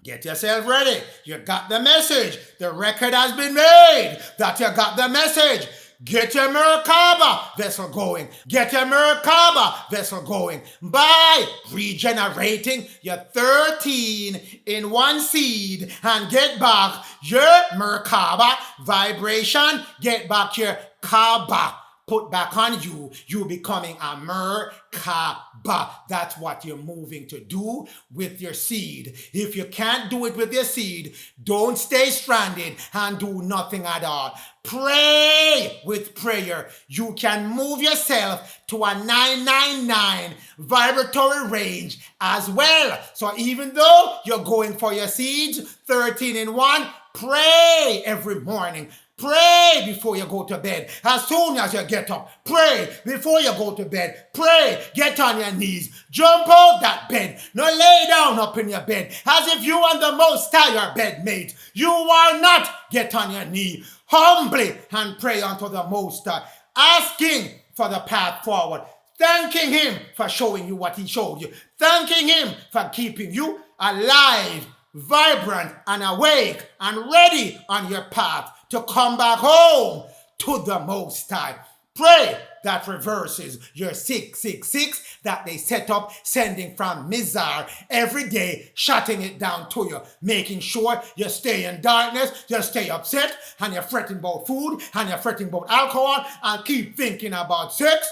A: Get yourself ready. You got the message. The record has been made that you got the message. Get your Merkaba vessel going. Get your Merkaba vessel going by regenerating your 13 in one seed and get back your Merkaba vibration. Get back your Kaba. Put back on you. You becoming a Merkaba. That's what you're moving to do with your seed. If you can't do it with your seed, don't stay stranded and do nothing at all. Pray with prayer. You can move yourself to a 999 vibratory range as well. So even though you're going for your seeds, 13 in one, pray every morning. Pray before you go to bed. As soon as you get up, pray before you go to bed. Pray, get on your knees, jump out that bed. Now lay down up in your bed as if you and the Most High are bedmates. You are not. Get on your knee humbly and pray unto the Most High, asking for the path forward, thanking him for showing you what he showed you, thanking him for keeping you alive, vibrant and awake and ready on your path to come back home to the Most High. Pray that reverses your 666 that they set up, sending from Mizar every day, shutting it down to you, making sure you stay in darkness, you stay upset, and you're fretting about food, and you're fretting about alcohol, and keep thinking about sex.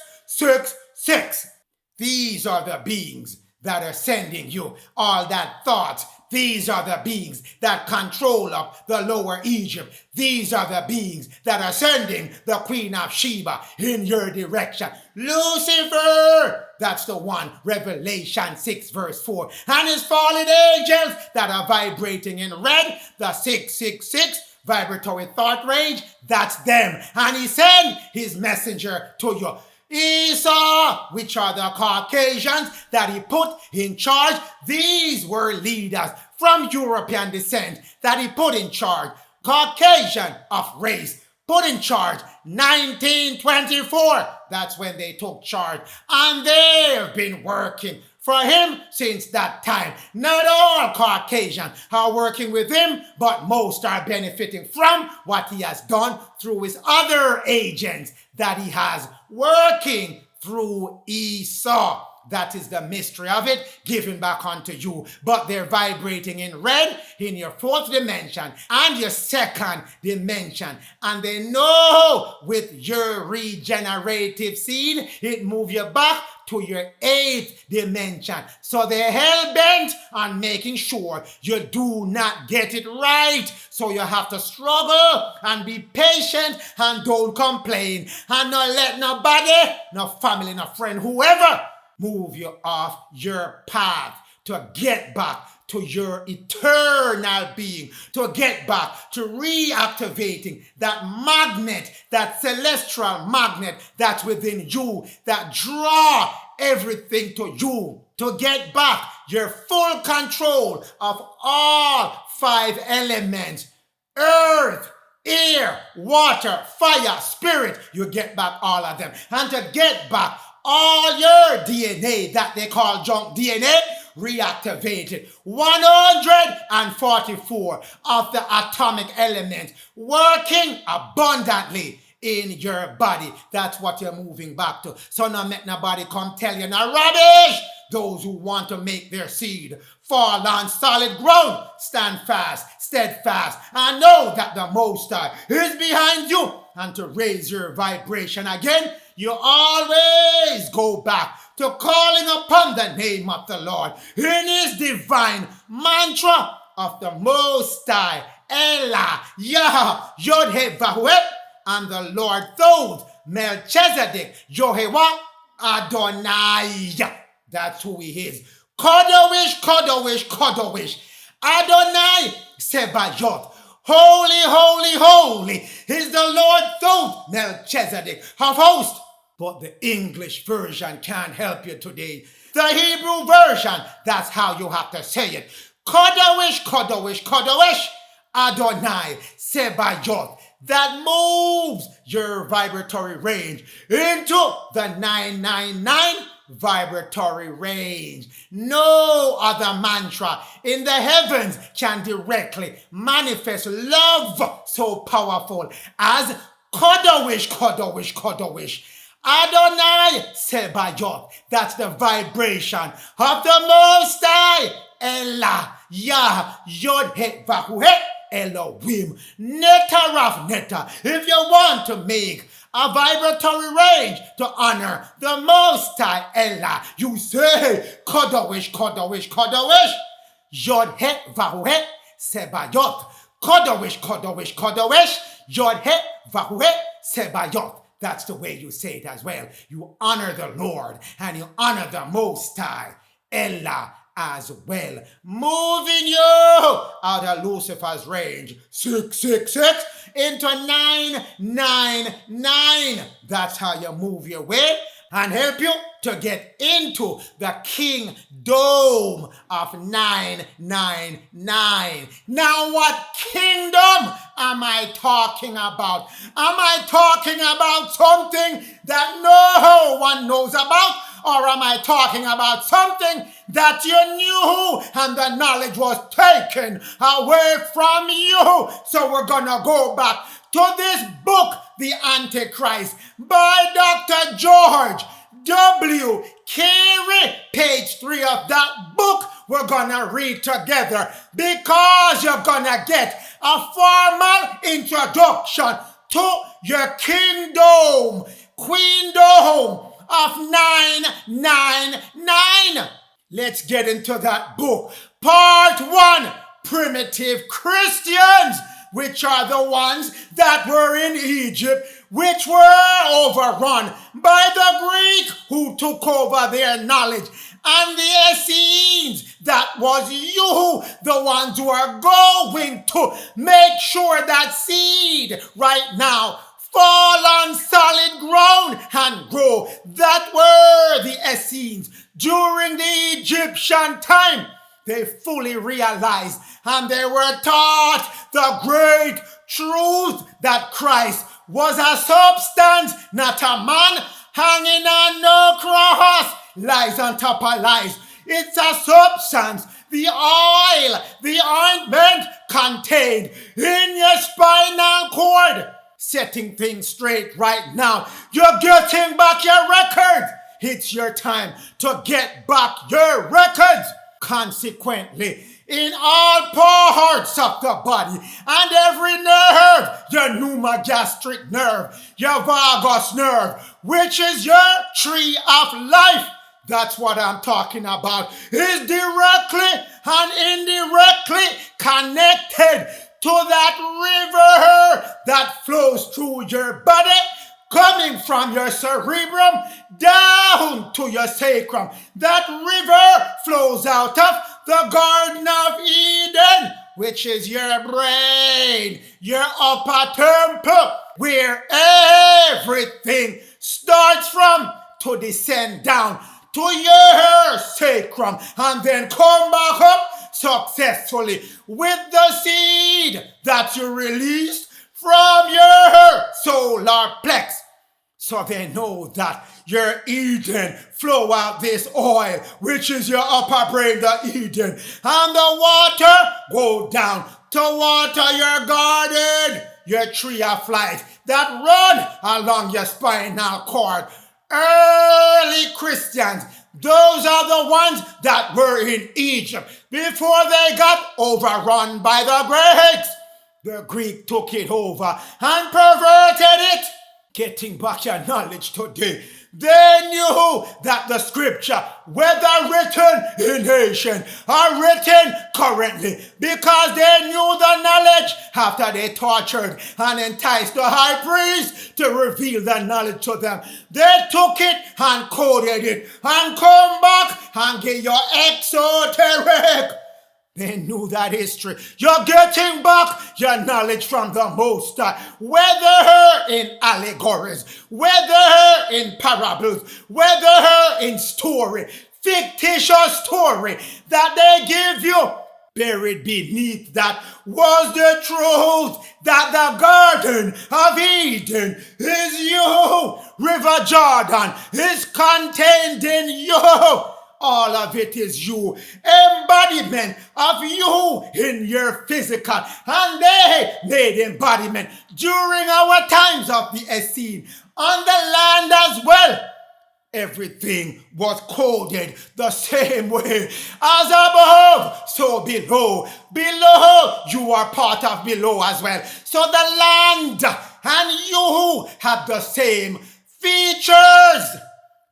A: These are the beings that are sending you all that thought. These are the beings that control up the lower Egypt. These are the beings that are sending the Queen of Sheba in your direction. Lucifer, that's the one, Revelation 6 verse 4. And his fallen angels that are vibrating in red, the 666 vibratory thought range, that's them. And he sent his messenger to you. Esau, which are the Caucasians that he put in charge. These were leaders from European descent that he put in charge. Caucasian of race, put in charge 1924. That's when they took charge. And they've been working for him since that time. Not all Caucasians are working with him, but most are benefiting from what he has done through his other agents that he has working through Esau. That is the mystery of it, given back unto you. But they're vibrating in red in your fourth dimension and your second dimension. And they know with your regenerative seed, it moves you back to your eighth dimension. So they're hell-bent on making sure you do not get it right. So you have to struggle and be patient and don't complain. And not let nobody, no family, no friend, whoever, move you off your path to get back to your eternal being, to get back to reactivating that magnet, that celestial magnet that's within you, that draw everything to you, to get back your full control of all 5 elements: earth, air, water, fire, spirit. You get back all of them. And to get back all your DNA that they call junk DNA, reactivated. 144 of the atomic elements working abundantly in your body. That's what you're moving back to. So now make nobody come tell you no rubbish. Those who want to make their seed fall on solid ground, stand fast, steadfast, and know that the Most High is behind you. And to raise your vibration again, you always go back to calling upon the name of the Lord in his divine mantra of the Most High, Ella, Yah, Yod He Vahuet, and the Lord Thoth, Melchizedek, Yehovah, Adonai. That's who he is. Kodosh, Kodosh, Kodosh. Adonai Sebayoth. Holy, holy, holy is the Lord Thoth, Melchizedek of hosts. But the English version can't help you today. The Hebrew version, that's how you have to say it. Kodosh, Kodosh, Kodosh, Adonai Sebayoth. That moves your vibratory range into the 999 vibratory range. No other mantra in the heavens can directly manifest love so powerful as Kodosh, Kodosh, Kodosh. Adonai Sebayoth. That's the vibration of the Most High. Ella, Yah, Yod He Vahuhe, Elohim, Neta Raf Neta. If you want to make a vibratory range to honor the Most High Ella, you say Kodosh, Kodosh, Kodosh, Yod He Vahuhe, Sebayoth. Kodosh, Kodosh, Kodosh, Yod He Vahuhe, Sebayoth. That's the way you say it as well. You honor the Lord and you honor the Most High Ella as well, moving you out of Lucifer's range 666 into 999. That's how you move your way and help you to get into the kingdom of 999. Now, what kingdom am I talking about? Am I talking about something that no one knows about? Or am I talking about something that you knew and the knowledge was taken away from you? So we're gonna go back to this book, The Antichrist, by Dr. George W. Carey, page 3 of that book. We're gonna read together because you're gonna get a formal introduction to your kingdom, queendom of 999. Let's get into that book. Part 1, primitive Christians, which are the ones that were in Egypt, which were overrun by the Greek who took over their knowledge, and the Essenes, that was you, the ones who are going to make sure that seed right now fall on solid ground and grow. That were the Essenes. During the Egyptian time, they fully realized and they were taught the great truth that Christ was a substance, not a man hanging on no cross. Lies on top of lies. It's a substance. The oil, the ointment contained in your spinal cord. Setting things straight right now. You're getting back your records. It's your time to get back your records. Consequently, in all parts of the body and every nerve, your pneumogastric nerve, your vagus nerve, which is your tree of life, that's what I'm talking about, is directly and indirectly connected to that river that flows through your body, coming from your cerebrum down to your sacrum. That river flows out of the Garden of Eden, which is your brain, your upper temple, where everything starts from to descend down to your sacrum and then come back up successfully with the seed that you released from your solar plex. So they know that you're eating, flow out this oil, which is your upper brain, the Eden, and the water go down to water your garden, your tree of life that run along your spinal cord. Early Christians, those are the ones that were in Egypt before they got overrun by the Greeks. The Greek took it over and perverted it. Getting back your knowledge today. They knew that the scripture, whether written in ancient or written currently, because they knew the knowledge after they tortured and enticed the high priest to reveal the knowledge to them. They took it and coded it and come back and give you exoteric. They knew that history. You're getting back your knowledge from the Most High, whether in allegories, whether in parables, whether in story, fictitious story that they give you. Buried beneath that was the truth that the Garden of Eden is you. River Jordan is contained in you. All of it is you, embodiment of you in your physical, and they made embodiment during our times of the Essene on the land as well. Everything was coded the same way. As above, so below. Below, you are part of below as well. So the land and you have the same features.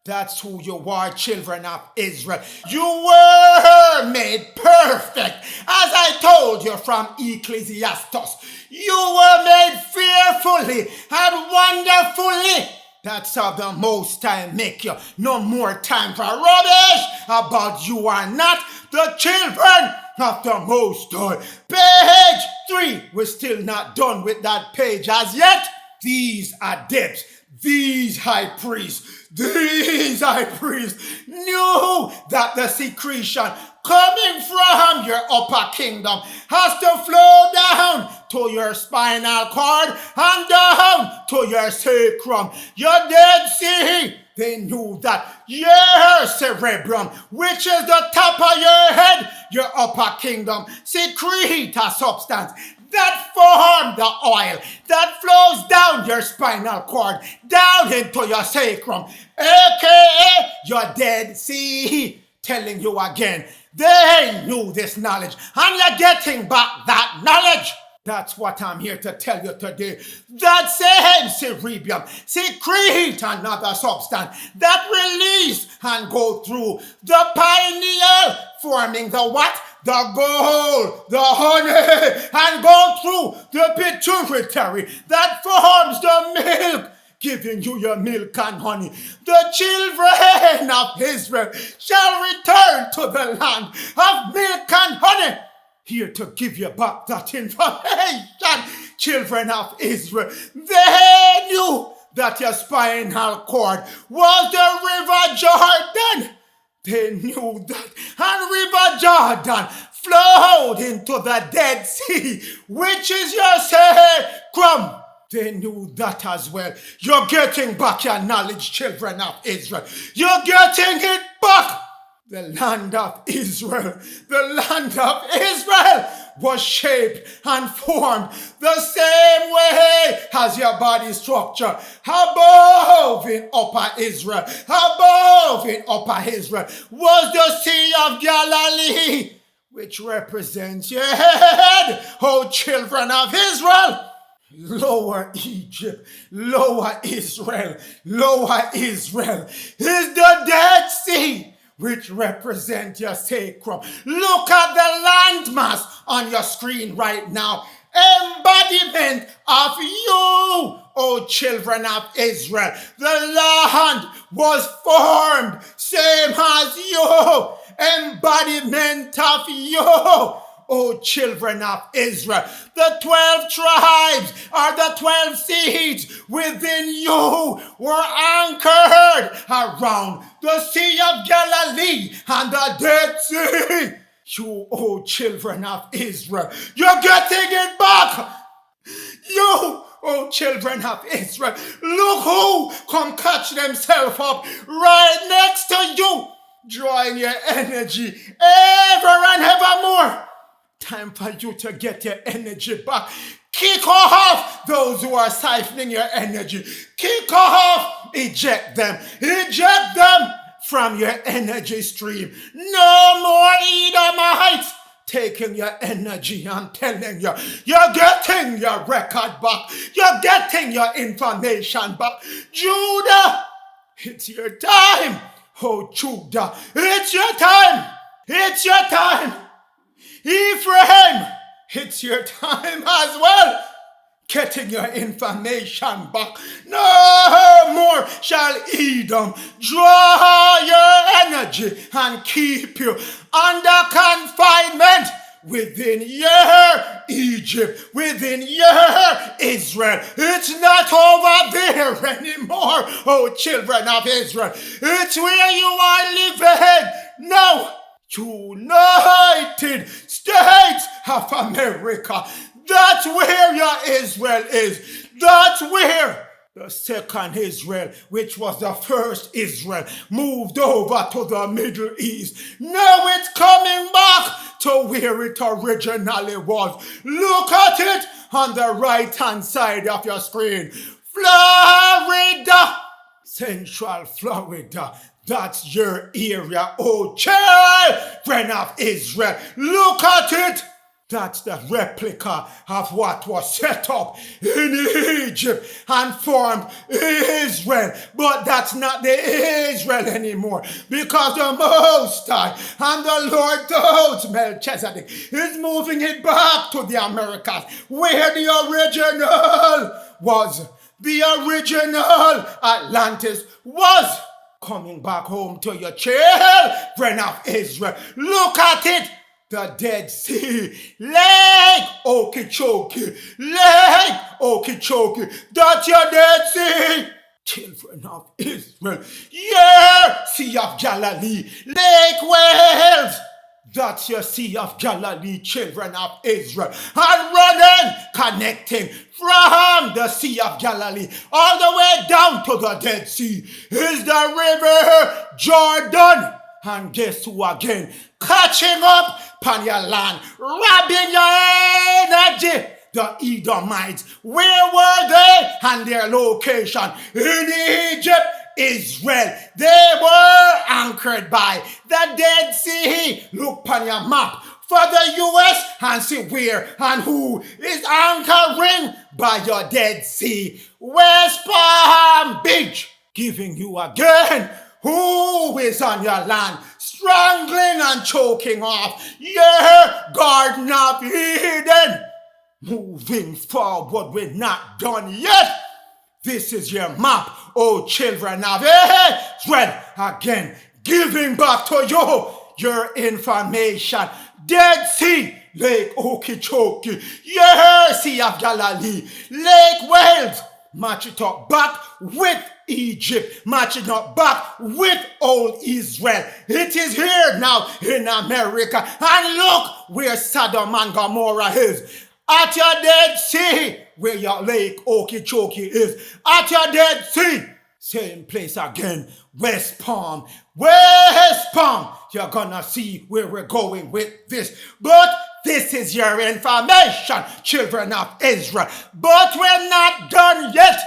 A: That's who you are, children of Israel. You were made perfect, as I told you from Ecclesiastes. You were made fearfully and wonderfully. That's how the Most High make you. No more time for rubbish about you are not the children of the Most High. Page 3. We're still not done with that page as yet. These are depths. These high priests knew that the secretion coming from your upper kingdom has to flow down to your spinal cord and down to your sacrum, your Dead Sea. They knew that your cerebrum, which is the top of your head, your upper kingdom, secrete a substance that form the oil that flows down your spinal cord, down into your sacrum, aka your Dead Sea. Telling you again, they knew this knowledge, and you're getting back that knowledge. That's what I'm here to tell you today. That same cerebrum secrete another substance that release and go through the pineal, forming the what? The gold, the honey, and go through the pituitary that forms the milk, giving you your milk and honey. The children of Israel shall return to the land of milk and honey. Here to give you back that information, children of Israel. They knew that your spinal cord was the River Jordan. They knew that. And River Jordan flowed into the Dead Sea, which is your sacrum. They knew that as well. You're getting back your knowledge, children of Israel. You're getting it back. The land of Israel, was shaped and formed the same way as your body structure. Above in Upper Israel, was the Sea of Galilee, which represents your head, O children of Israel. Lower Egypt, Lower Israel is the Dead Sea, which represent your sacrum. Look at the landmass on your screen right now. Embodiment of you, O children of Israel. The land was formed same as you. Embodiment of you, O children of Israel. The 12 tribes are the 12 seeds within you were anchored around the Sea of Galilee and the Dead Sea. You, O children of Israel, you're getting it back. You, O children of Israel, look who come catch themselves up right next to you, drawing your energy ever and evermore. Time for you to get your energy back. Kick off those who are siphoning your energy. Kick off, eject them from your energy stream. No more Edomites taking your energy. I'm telling you, you're getting your record back. You're getting your information back. Judah It's your time, oh Judah. It's your time. It's your time. Ephraim, it's your time as well. Getting your information back. No more shall Edom draw your energy and keep you under confinement within your Egypt, within your Israel. It's not over there anymore, oh children of Israel. It's where you are living now. United States of America. That's where your Israel is. That's where the second Israel, which was the first Israel, moved over to the Middle East. Now it's coming back to where it originally was. Look at it on the right-hand side of your screen. Florida. Central Florida. That's your area, oh children of Israel. Look at it. That's the replica of what was set up in Egypt and formed Israel. But that's not the Israel anymore, because the Most High and the Lord told Melchizedek is moving it back to the Americas, where the original was. The original Atlantis was. Coming back home to your children of Israel. Look at it. The Dead Sea, Lake Okeechobee, Lake Okeechobee. That's your Dead Sea. Children of Israel. Yeah, Sea of Galilee, Lake Wales. That's your Sea of Galilee, children of Israel. And running, connecting from the Sea of Galilee all the way down to the Dead Sea is the River Jordan. And guess who again? Catching up upon your land, robbing your energy. The Edomites, where were they? And their location in Egypt, Israel. They were anchored by the Dead Sea. Look upon your map for the U.S. and see where and who is anchoring by your Dead Sea. West Palm Beach, giving you again who is on your land, strangling and choking off your Garden of Eden. Moving forward, we're not done yet. This is your map, oh children of Israel. Again, giving back to you your information. Dead Sea, Lake Okeechobee, your Sea of Galilee, Lake Wales. Match it up back with Egypt, matching up back with old Israel. It is here now in America. And look where Sodom and Gomorrah is. At your Dead Sea, where your Lake Okeechobee is. At your Dead Sea, same place again, West Palm. West Palm, you're gonna see where we're going with this. But this is your information, children of Israel. But we're not done yet,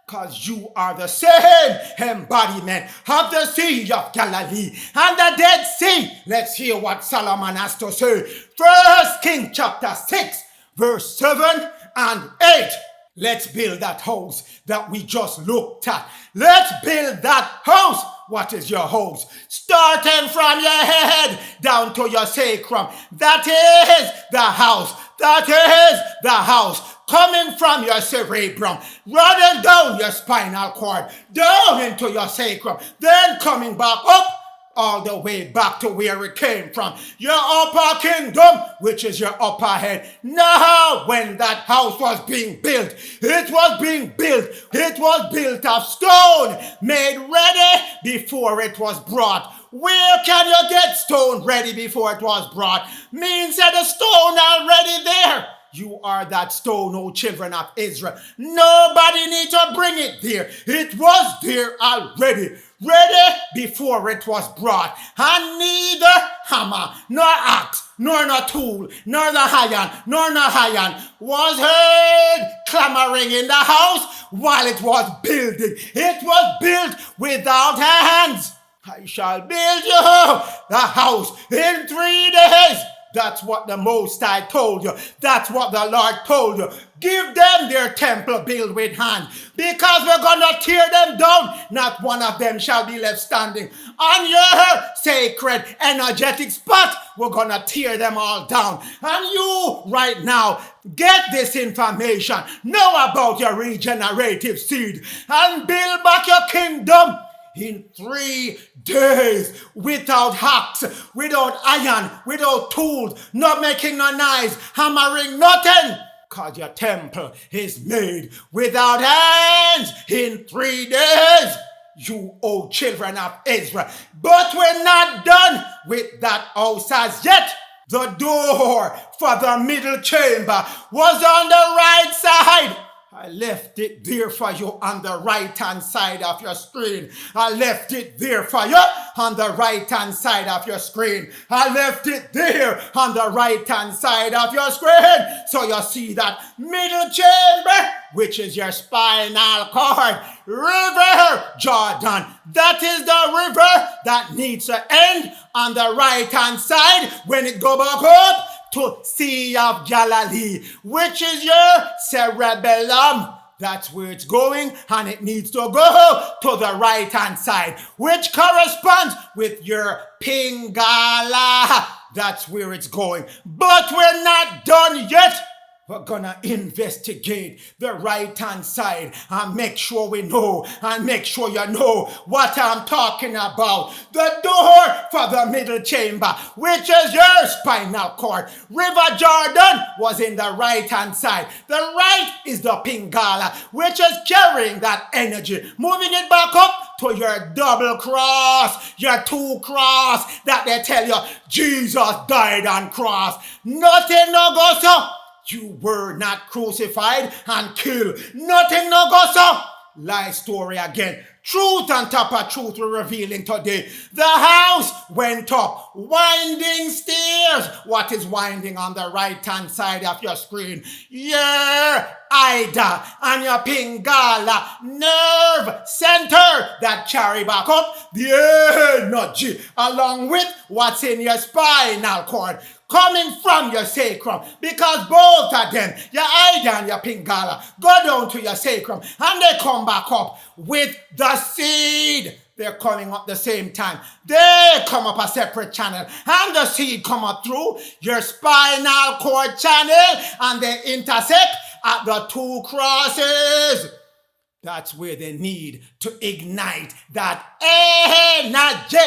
A: because you are the same embodiment of the Sea of Galilee and the Dead Sea. Let's hear what Solomon has to say. 1 Kings chapter 6, verse 7 and 8. Let's build that house that we just looked at. Let's build that house. What is your house? Starting from your head down to your sacrum. That is the house. That is the house. Coming from your cerebrum, running down your spinal cord, down into your sacrum, then coming back up all the way back to where it came from. Your upper kingdom, which is your upper head. Now, when that house was being built, it was built of stone, made ready before it was brought. Where can you get stone ready before it was brought? Means that the stone already there. You are that stone, O children of Israel. Nobody need to bring it there. It was there already, ready before it was brought. And neither hammer, nor axe, nor no tool, nor the iron was heard clamoring in the house while it was building. It was built without hands. I shall build you the house in 3 days. That's what the Most High told you. That's what the Lord told you. Give them their temple built with hands, because we're going to tear them down. Not one of them shall be left standing. On your sacred, energetic spot, we're going to tear them all down. And you, right now, get this information. Know about your regenerative seed and build back your kingdom in 3 days, without hacks, without iron, without tools, not making no noise, hammering nothing. Because your temple is made without hands in 3 days, you old children of Israel. But we're not done with that house as yet. The door for the middle chamber was on the right side. I left it there for you on the right-hand side of your screen. I left it there for you on the right-hand side of your screen. I left it there on the right-hand side of your screen. So you see that middle chamber, which is your spinal cord. River Jordan. That is the river that needs to end on the right-hand side when it go back up to Sea of Galilee, which is your cerebellum. That's where it's going, and it needs to go to the right-hand side, which corresponds with your Pingala. That's where it's going. But we're not done yet. We're gonna investigate the right-hand side and make sure we know and make sure you know what I'm talking about. The door for the middle chamber, which is your spinal cord. River Jordan was in the right-hand side. The right is the Pingala, which is carrying that energy, moving it back up to your double cross, your 2 cross that they tell you Jesus died on cross. Nothing no go so. You were not crucified and killed. Nothing no go so. Lie story again. Truth on top of truth we're revealing today. The house went up. Winding stairs. What is winding on the right-hand side of your screen? Your Ida and your Pingala nerve center that carry back up the energy along with what's in your spinal cord, coming from your sacrum, because both of them, your Ida and your Pingala, go down to your sacrum and they come back up with the seed. They're coming up the same time. They come up a separate channel and the seed come up through your spinal cord channel and they intersect at the 2 crosses. That's where they need to ignite that energy.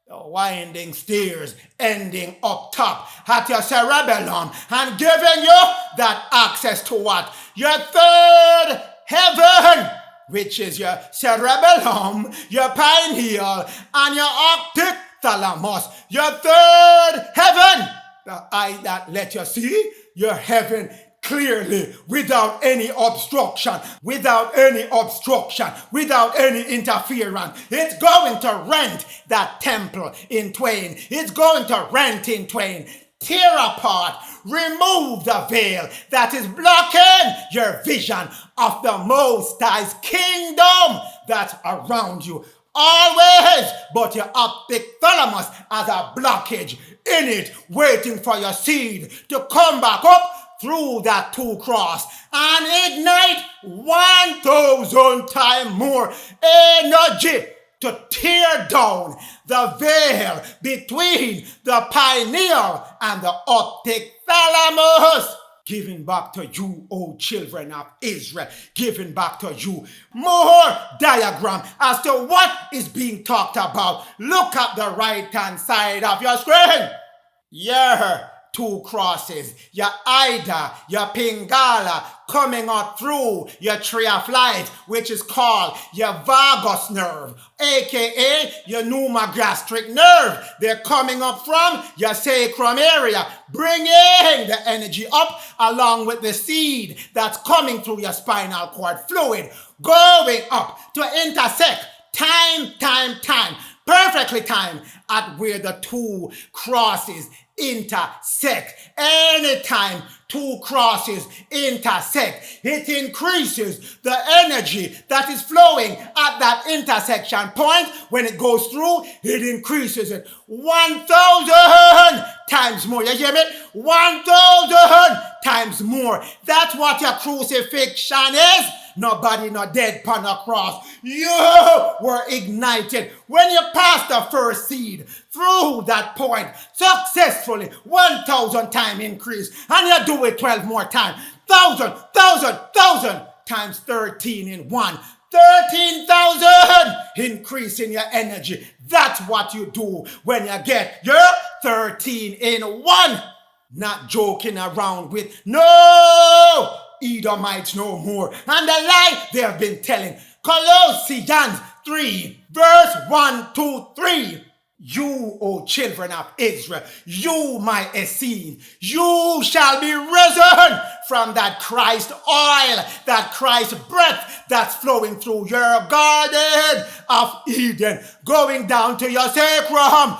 A: The winding stairs ending up top at your cerebellum and giving you that access to what? Your 3rd heaven, which is your cerebellum, your pineal, and your optic thalamus. Your 3rd heaven, the eye that let you see your heaven clearly, without any obstruction, without any interference. It's going to rent that temple in twain. It's going to rent in twain. Tear apart, remove the veil that is blocking your vision of the Most High's kingdom that's around you. Always, but your optic thalamus has a blockage in it, waiting for your seed to come back up through that 2 cross and ignite 1,000 times more energy to tear down the veil between the pineal and the optic thalamus. Giving back to you, O children of Israel, giving back to you more diagram as to what is being talked about. Look at the right-hand side of your screen. Yeah. 2 crosses, your Ida, your Pingala, coming up through your tree of life, which is called your vagus nerve, aka your pneumogastric nerve. They're coming up from your sacrum area, bringing the energy up along with the seed that's coming through your spinal cord fluid, going up to intersect time, perfect perfectly timed at where the two crosses intersect. Anytime two crosses intersect, it increases the energy that is flowing at that intersection point. When it goes through, it increases it 1,000 times more. You hear me? 1,000 times more. That's what your crucifixion is. Nobody not dead upon the cross. You were ignited when you passed the first seed through that point successfully. 1,000 time increase, and you do it 12 more times. 1,000 times 13 in one. 13,000 increase in your energy. That's what you do when you get your 13 in one. Not joking around with no Edomites no more. And the lie they have been telling. Colossians 3 verse 1 to 3. You, O children of Israel, you, my Essene, you shall be risen from that Christ oil, that Christ breath that's flowing through your garden of Eden, going down to your sacrum,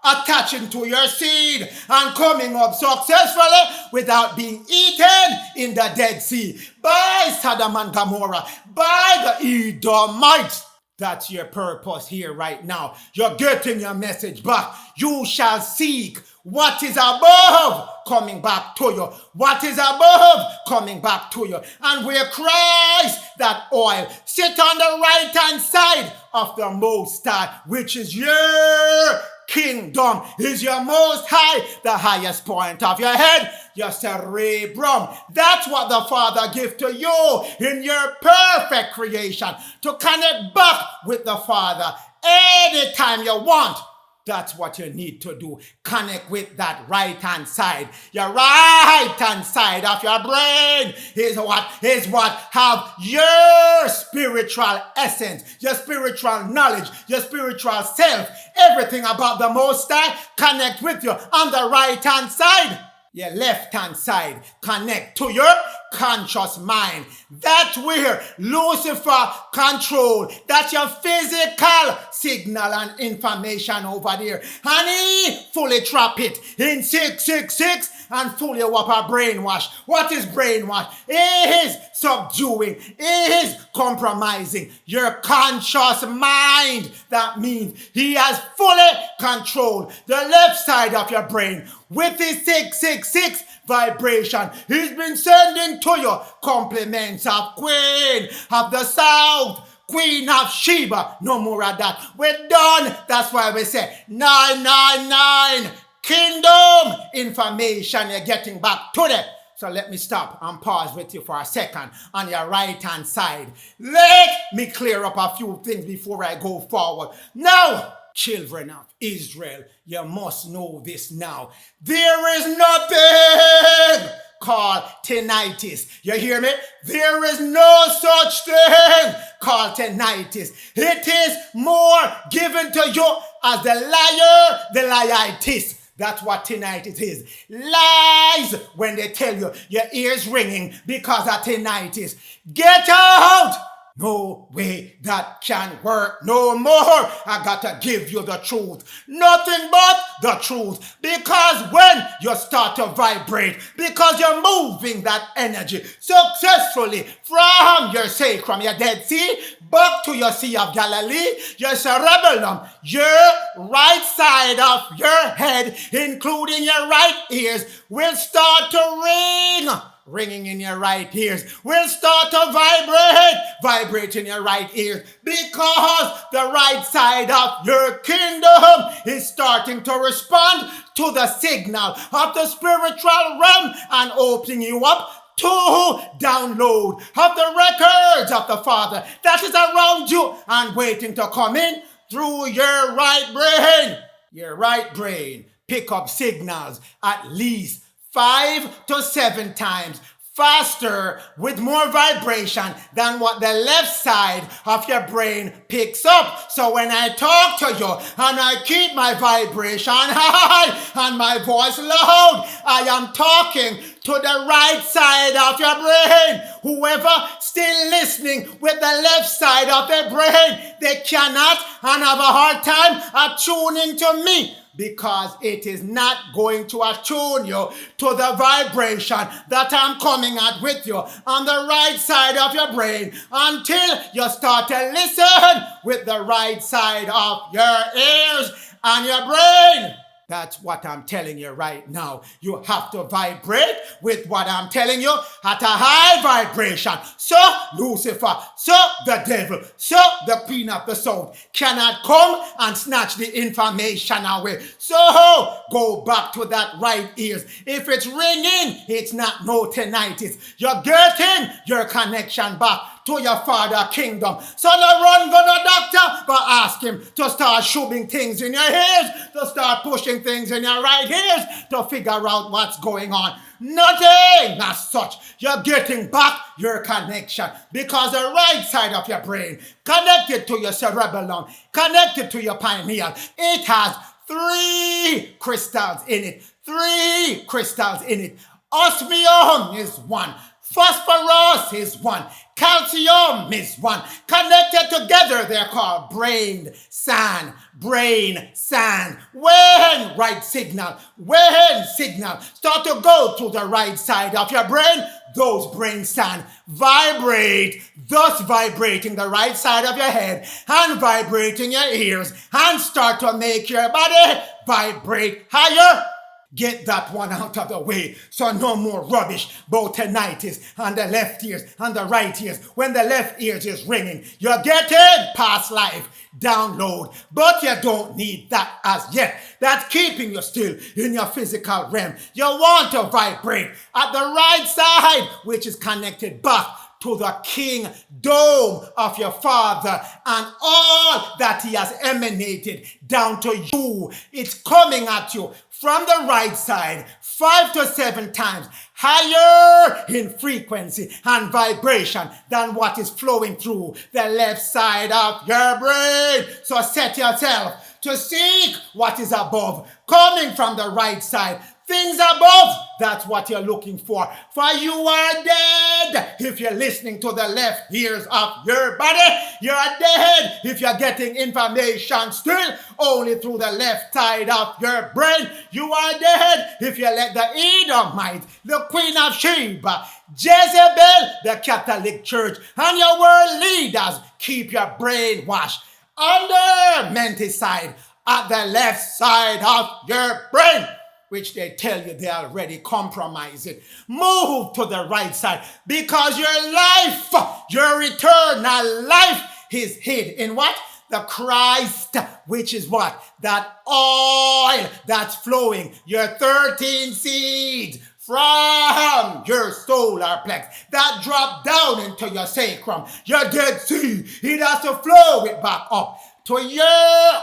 A: attaching to your seed and coming up successfully without being eaten in the Dead Sea by Sodom and Gomorrah, by the Edomites. That's your purpose here right now. You're getting your message back. You shall seek what is above coming back to you. What is above coming back to you. And where Christ, that oil, sit on the right hand side of the Most High, which is your kingdom, is your Most High, the highest point of your head, your cerebrum. That's what the Father gives to you in your perfect creation, to connect back with the Father anytime you want. That's what you need to do. Connect with that right-hand side. Your right-hand side of your brain is what have your spiritual essence, your spiritual knowledge, your spiritual self, everything about the Most High connect with you on the right-hand side. Your left-hand side connect to your conscious mind. That's where Lucifer control. That's your physical signal and information over there. And he fully trap it in 666 and fully up a brainwash. What is brainwash? It is subduing. It is compromising your conscious mind. That means he has fully controlled the left side of your brain with his 666 vibration. He's been sending to you compliments of Queen of the South, Queen of Sheba. No more of that. We're done. That's why we say 999 kingdom information. You're getting back to them. So let me stop and pause with you for a second on your right-hand side. Let me clear up a few things before I go forward. Now, children of Israel, you must know this now. There is nothing called tinnitus. You hear me? There is no such thing called tinnitus. It is more given to you as the liar, the liitis. That's what tinnitus is. Lies when they tell you your ears ringing because of tinnitus. Get out! No way that can work no more. I got to give you the truth. Nothing but the truth. Because when you start to vibrate, because you're moving that energy successfully from your sacrum, your Dead Sea, back to your Sea of Galilee, your cerebellum, your right side of your head, including your right ears, will start to ring. Ringing in your right ears will start to vibrate in your right ears, because the right side of your kingdom is starting to respond to the signal of the spiritual realm and opening you up to download of the records of the Father that is around you and waiting to come in through your right brain. Your right brain pick up signals at least 5 to 7 times faster with more vibration than what the left side of your brain picks up. So when I talk to you and I keep my vibration high and my voice loud, I am talking to the right side of your brain. Whoever still listening with the left side of their brain, they cannot and have a hard time attuning to me, because it is not going to attune you to the vibration that I'm coming at with you on the right side of your brain until you start to listen with the right side of your ears and your brain. That's what I'm telling you right now. You have to vibrate with what I'm telling you at a high vibration. So Lucifer, so the devil, so the queen of the south cannot come and snatch the information away. So go back to that right ears. If it's ringing, it's not no tinnitus. You're getting your connection back to your father kingdom. So no run go to doctor, but ask him to start shoving things in your ears, to start pushing things in your right ears to figure out what's going on. Nothing as such. You're getting back your connection because the right side of your brain, connected to your cerebellum, connected to your pineal, it has 3 crystals in it. 3 crystals in it. Osmium is 1. Phosphorus is 1. Calcium is 1. Connected together, they're called brain sand. Brain sand. When right signal, when signal start to go to the right side of your brain, those brain sand vibrate, thus vibrating the right side of your head and vibrating your ears and start to make your body vibrate higher. Get that one out of the way, so no more rubbish about tinnitus on the left ears and the right ears. When the left ears is ringing, you're getting past life download, but you don't need that as yet. That's keeping you still in your physical realm. You want to vibrate at the right side, which is connected back to the kingdom of your father and all that he has emanated down to you. It's coming at you from the right side 5 to 7 times higher in frequency and vibration than what is flowing through the left side of your brain. So set yourself to seek what is above, coming from the right side. Things above, that's what you're looking for. For you are dead if you're listening to the left ears of your body. You're dead if you're getting information still only through the left side of your brain. You are dead if you let the Edomite, the queen of Sheba, Jezebel, the Catholic Church, and your world leaders keep your brain washed under menticide at the left side of your brain, which they tell you they already compromise it. Move to the right side because your life, your eternal life is hid in what? The Christ, which is what? That oil that's flowing, your 13 seeds from your solar plex that drop down into your sacrum, your Dead Sea. It has to flow it back up to your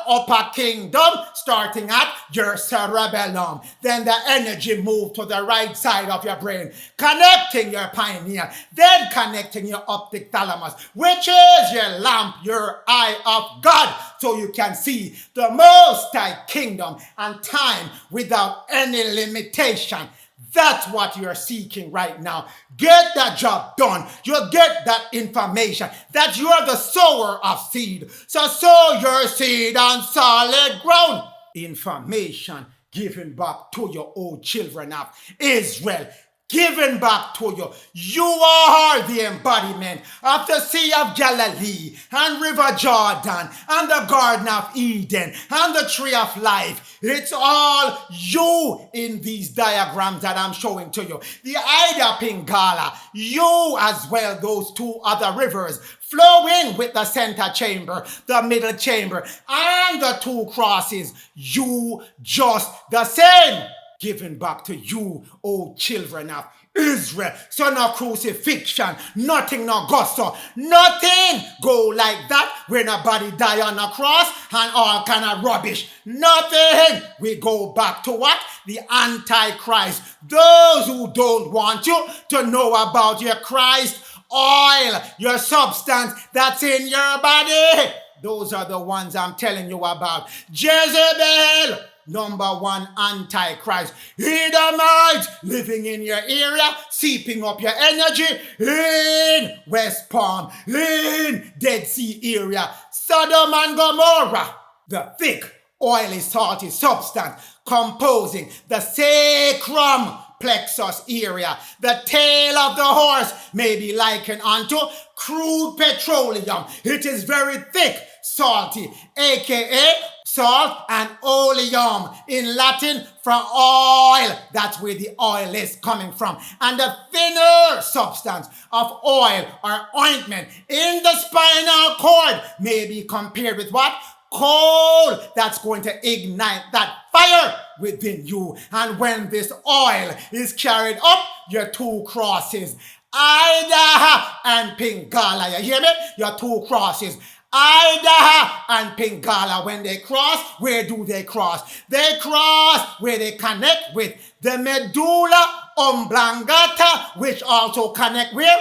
A: upper kingdom, starting at your cerebellum. Then the energy moves to the right side of your brain, connecting your pineal, then connecting your optic thalamus, which is your lamp, your eye of God, so you can see the Most High kingdom and time without any limitation. That's what you're seeking right now. Get that job done. You'll get that information that you are the sower of seed. So sow your seed on solid ground. Information given back to your old children of Israel. Given back to you. You are the embodiment of the Sea of Galilee and River Jordan and the Garden of Eden and the Tree of Life. It's all you in these diagrams that I'm showing to you. The Ida Pingala, you as well, those 2 other rivers flowing with the center chamber, the middle chamber, and the 2 crosses. You just the same. Given back to you, O children of Israel. So no crucifixion, nothing no go so. Nothing go like that where nobody die on a cross and all kind of rubbish. Nothing. We go back to what? The Antichrist. Those who don't want you to know about your Christ oil, your substance that's in your body. Those are the ones I'm telling you about. Jezebel, number one Antichrist. Edomites living in your area, seeping up your energy in West Palm, in Dead Sea area. Sodom and Gomorrah, the thick, oily, salty substance composing the sacrum plexus area. The tail of the horse may be likened unto crude petroleum. It is very thick, salty, aka salt and oleum in Latin from oil. That's where the oil is coming from. And the thinner substance of oil or ointment in the spinal cord may be compared with what? Coal that's going to ignite that fire within you. And when this oil is carried up your two crosses, Ida and Pingala, you hear me? Your two crosses, Ida and Pingala, when they cross, where do they cross? They cross where they connect with the medulla oblongata, which also connect where?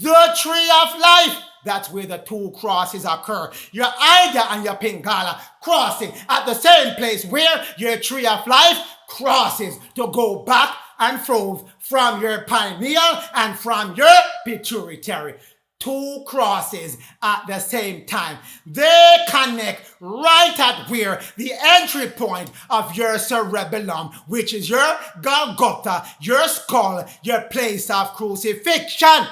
A: The tree of life. That's where the two crosses occur. Your Ida and your Pingala crossing at the same place where your tree of life crosses to go back and forth from your pineal and from your pituitary. Two crosses at the same time. They connect right at where the entry point of your cerebellum, which is your Golgotha, your skull, your place of crucifixion.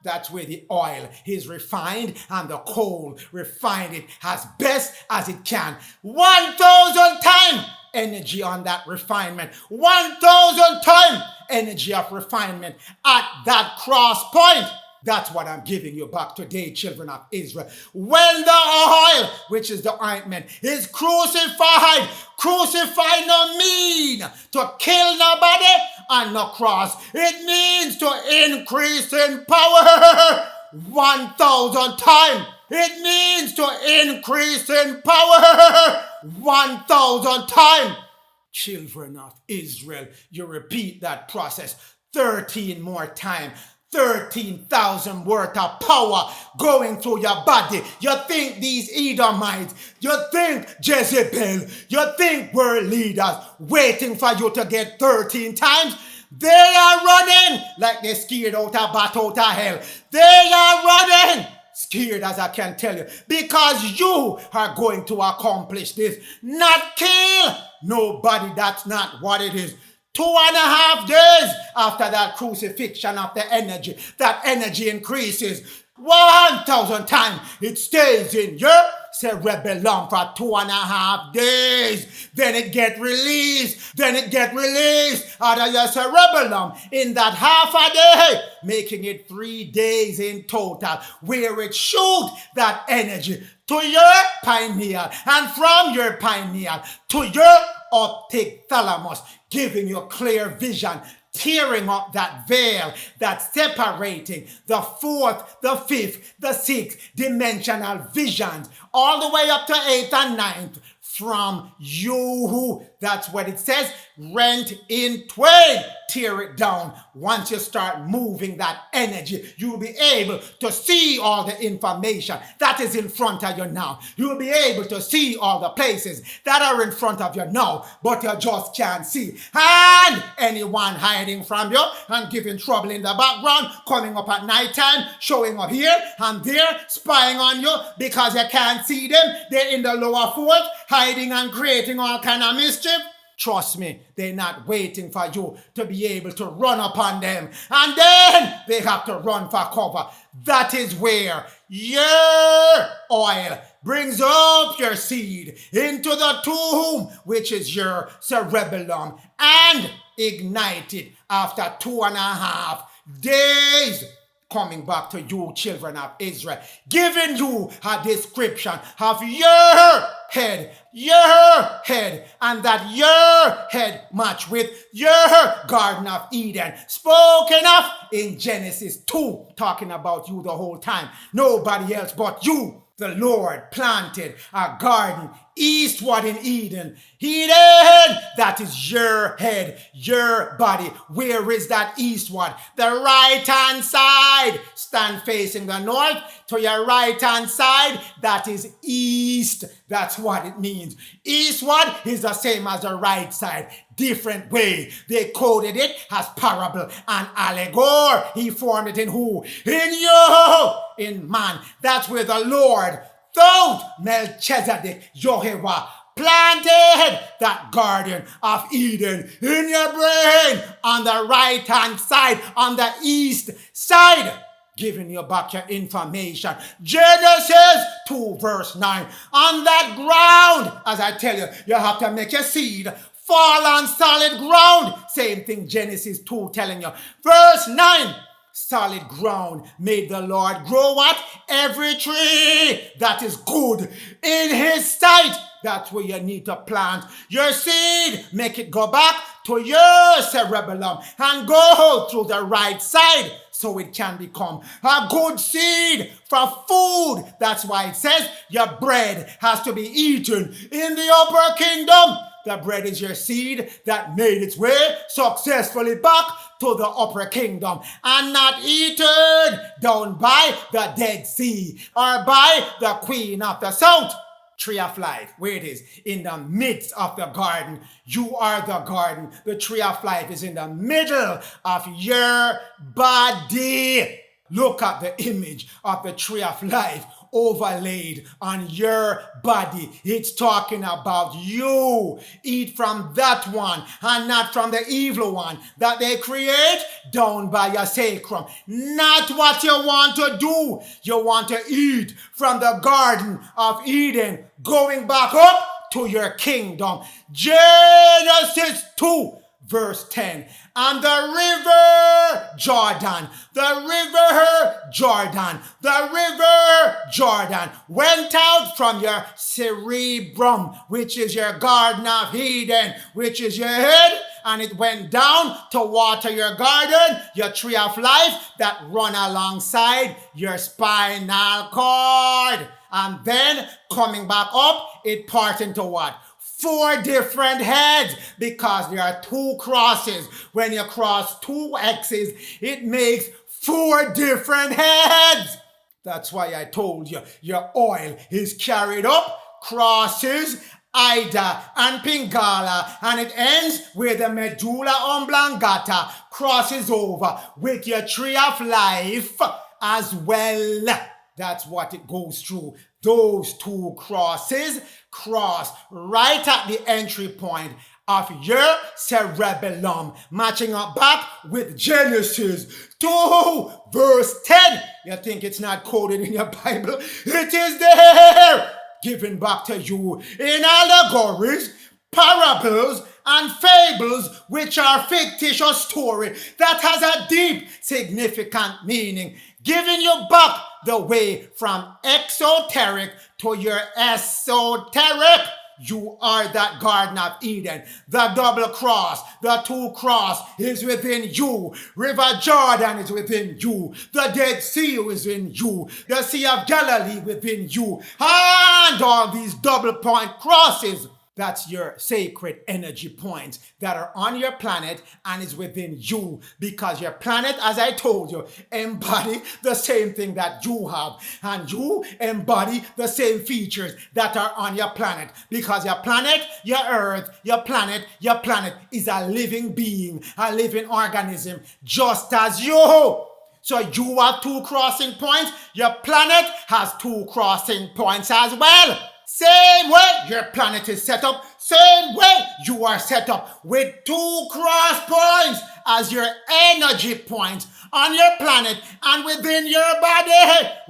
A: That's where the oil is refined and the coal refined it as best as it can. 1,000 times energy on that refinement. 1,000 times energy of refinement at that cross point. That's what I'm giving you back today, children of Israel. When the oil, which is the ointment, is crucified, crucified no mean to kill nobody on the cross. It means to increase in power 1,000 times. It means to increase in power 1,000 times. Children of Israel, you repeat that process 13 more times. 13,000 worth of power going through your body. You think these Edomites, you think Jezebel, you think world leaders waiting for you to get 13 times? They are running like they're scared out of bat out of hell. They are running scared, as I can tell you, because you are going to accomplish this. Not kill nobody. That's not what it is. 2.5 days after that crucifixion of the energy, that energy increases 1,000 times. It stays in your cerebellum for 2.5 days. Then it get released. Out of your cerebellum in that half a day, making it 3 days in total, where it shoot that energy to your pineal, and from your pineal to your optic thalamus, giving you clear vision, tearing up that veil that's separating the fourth, the fifth, the sixth dimensional visions, all the way up to eighth and ninth from you. That's what it says, rent in twain, tear it down. Once you start moving that energy, you'll be able to see all the information that is in front of you now. You'll be able to see all the places that are in front of you now, but you just can't see. And anyone hiding from you and giving trouble in the background, coming up at nighttime, showing up here and there, spying on you because you can't see them. They're in the lower fourth, hiding and creating all kind of mischief. Trust me, they're not waiting for you to be able to run upon them. And then they have to run for cover. That is where your oil brings up your seed into the tomb, which is your cerebellum, and ignite it after 2.5 days. coming back to you, children of Israel, giving you a description of your head, and that your head match with your Garden of Eden, spoken of in Genesis 2, talking about you the whole time. Nobody else but you. The Lord planted a garden eastward in Eden. Eden, that is your head, your body. Where is that eastward? The right-hand side. Stand facing the north. To your right-hand side, that is east. That's what it means. Eastward is the same as the right side. Different way. They coded it as parable and allegory. He formed it in who? In you, in man. That's where the Lord, through Melchizedek, Jehovah, planted that Garden of Eden in your brain on the right-hand side, on the east side. Giving you back your information. Genesis 2 verse 9. On that ground, as I tell you, you have to make your seed fall on solid ground. Same thing Genesis 2 telling you. Verse 9. Solid ground made the Lord grow what? Every tree that is good in his sight. That's where you need to plant your seed. Make it go back to your cerebellum and go through the right side so it can become a good seed for food. That's why it says your bread has to be eaten in the upper kingdom. The bread is your seed that made its way successfully back to the upper kingdom and not eaten down by the Dead Sea or by the Queen of the South. Tree of life, where it is, in the midst of the garden. You are the garden. The tree of life is in the middle of your body. Look at the image of the tree of life overlaid on your body. It's talking about you. Eat from that one and not from the evil one that they create down by your sacrum. Not what you want to do. You want to eat from the Garden of Eden, going back up to your kingdom. Genesis 2 verse 10. And the river Jordan went out from your cerebrum, which is your Garden of Eden, which is your head, and it went down to water your garden, your tree of life that run alongside your spinal cord. And then coming back up, it parts into what? 4 different heads, because there are 2 crosses. When you cross 2 X's, it makes 4 different heads. That's why I told you, your oil is carried up, crosses Ida and Pingala, and it ends where the medulla oblongata crosses over with your tree of life as well. That's what it goes through. Those 2 crosses cross right at the entry point of your cerebellum, matching up back with Genesis 2 verse 10. You think it's not coded in your Bible? It is there, given back to you in allegories, parables, and fables, which are fictitious story that has a deep, significant meaning, giving you back the way from exoteric to your esoteric. You are that Garden of Eden. The double cross, the 2 cross is within you. River Jordan is within you. The Dead Sea is in you. The Sea of Galilee within you. And all these double point crosses, that's your sacred energy points that are on your planet and is within you, because your planet, as I told you, embody the same thing that you have, and you embody the same features that are on your planet, because your planet, your earth, your planet is a living being, a living organism, just as you. So you have 2 crossing points, your planet has 2 crossing points as well. Same way your planet is set up, same way you are set up, with 2 cross points as your energy points on your planet and within your body,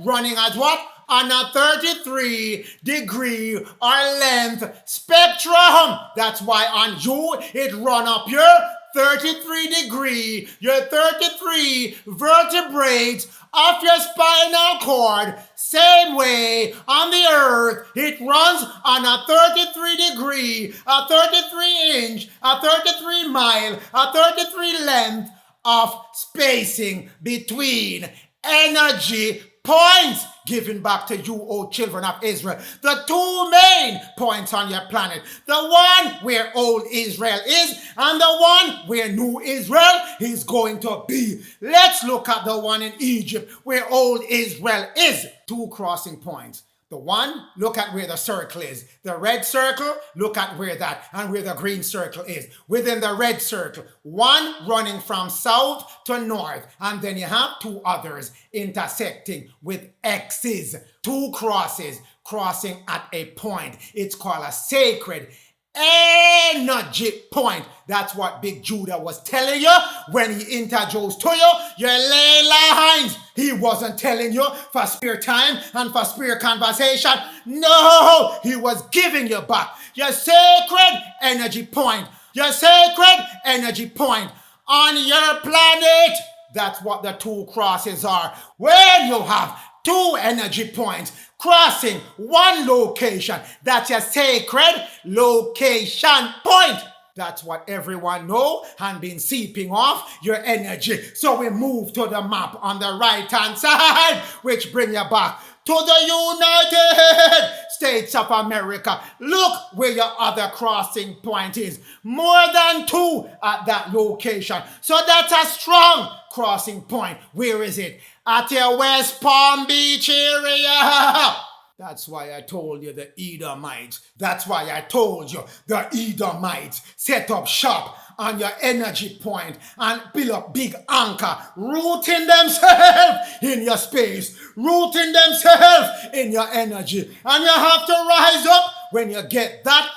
A: running as what? On a 33-degree or length spectrum. That's why on you it run up your 33 vertebrates of your spinal cord. Same way on the earth, it runs on a 33 degree, a 33 inch, a 33 mile, a 33 length of spacing between energy points given back to you, O children of Israel. The two main points on your planet. The one where old Israel is and the one where new Israel is going to be. Let's look at the one in Egypt where old Israel is. Two crossing points. The one, look at where the circle is. The red circle, look at where that and where the green circle is. Within the red circle, one running from south to north, and then you have two others intersecting with X's. Two crosses crossing at a point. It's called a sacred energy point. That's what Big Judah was telling you when he introduced to you your ley lines. He wasn't telling you for spare time and for spare conversation. No, he was giving you back your sacred energy point. Your sacred energy point on your planet. That's what the two crosses are. When you have two energy points crossing one location, that's your sacred location point. That's what everyone know and been seeping off your energy. So we move to the map on the right hand side, which bring you back to the United States of America. Look where your other crossing point is. More than two at that location. So that's a strong crossing point. Where is it? At your West Palm Beach area. That's why I told you the Edomites. That's why I told you the Edomites set up shop on your energy point and build up big anchor, rooting themselves in your space, rooting themselves in your energy. And you have to rise up when you get that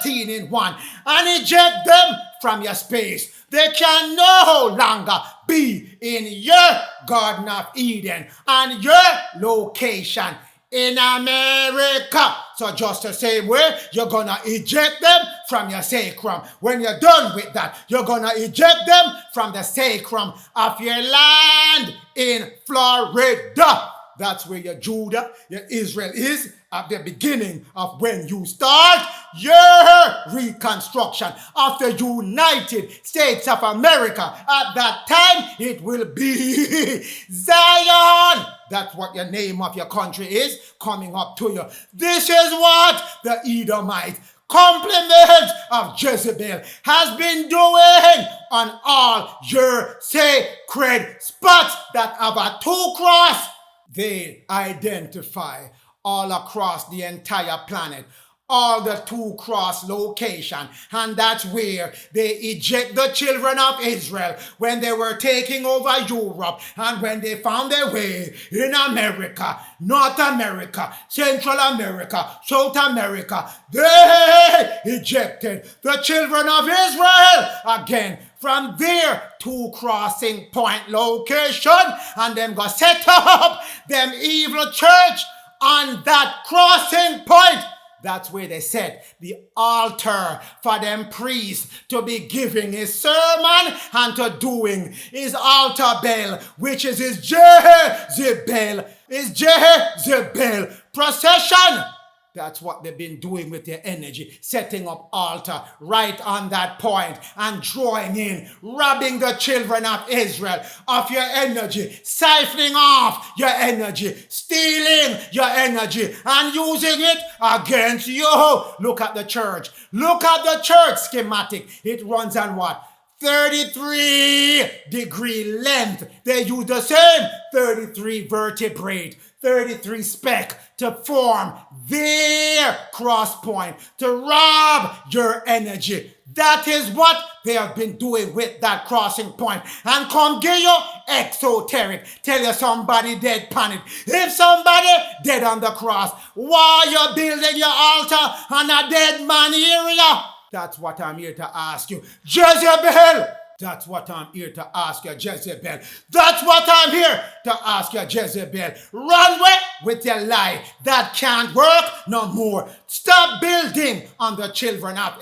A: 13 in 1 and eject them from your space. They can no longer be in your Garden of Eden and your location in America. So just the same way, you're gonna eject them from your sacrum. When you're done with that, you're gonna eject them from the sacrum of your land in Florida. That's where your Judah, your Israel is at the beginning of when you start your reconstruction of the United States of America. At that time, it will be Zion. That's what your name of your country is coming up to you. This is what the Edomite complement of Jezebel has been doing on all your sacred spots that have a two cross. They identify all across the entire planet, all the two cross location, and that's where they eject the children of Israel when they were taking over Europe and when they found their way in America, North America, Central America, South America. They ejected the children of Israel again from their two crossing point location, and them go set up them evil church on that crossing point. That's where they set the altar for them priests to be giving his sermon and to doing his altar bell, which is his Jezebel procession. That's what they've been doing with their energy, setting up altar right on that point and drawing in, robbing the children of Israel of your energy, siphoning off your energy, stealing your energy and using it against you. Look at the church. Look at the church schematic. It runs on what? 33 degree length. They use the same 33 vertebrae, 33 speck to form their cross point, to rob your energy. That is what they have been doing with that crossing point. And come give you exoteric. Tell you somebody dead panic. If somebody dead on the cross, why you building your altar on a dead man area? That's what I'm here to ask you. Jezebel, That's what I'm here to ask you, Jezebel. That's what I'm here to ask you, Jezebel. Run away with your lie. That can't work no more. Stop building on the children of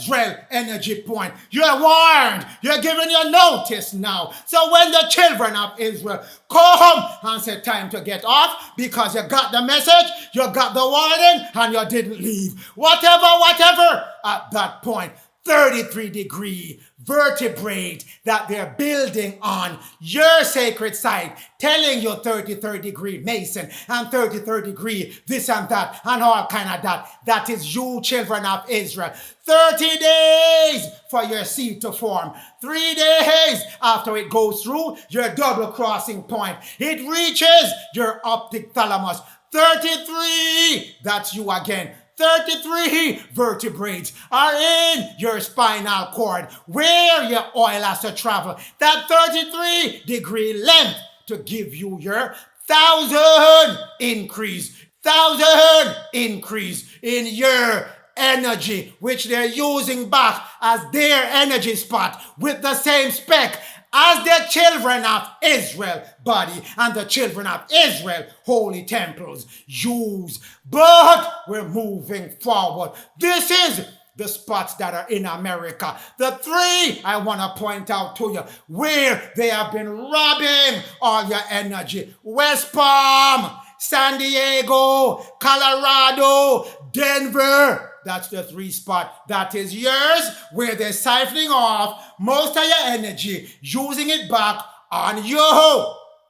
A: Israel energy point. You're warned. You're giving your notice now. So when the children of Israel come and say time to get off because you got the message, you got the warning, and you didn't leave. Whatever, at that point, 33-degree vertebrate that they're building on your sacred site, telling you 33rd-degree Mason and 33rd-degree this and that and all kind of that. That is you, children of Israel. 30 days for your seed to form. 3 days after it goes through your double crossing point. It reaches your optic thalamus. 33, that's you again. 33 vertebrates are in your spinal cord where your oil has to travel. That 33-degree length to give you your 1,000 increase. 1,000 increase in your energy, which they're using back as their energy spot with the same spec as the children of Israel body and the children of Israel holy temples use. But we're moving forward. This is the spots that are in America. The 3 I want to point out to you where they have been robbing all your energy. West Palm, San Diego, Colorado, Denver. That's the 3 spot that is yours, where they're siphoning off most of your energy, using it back on you.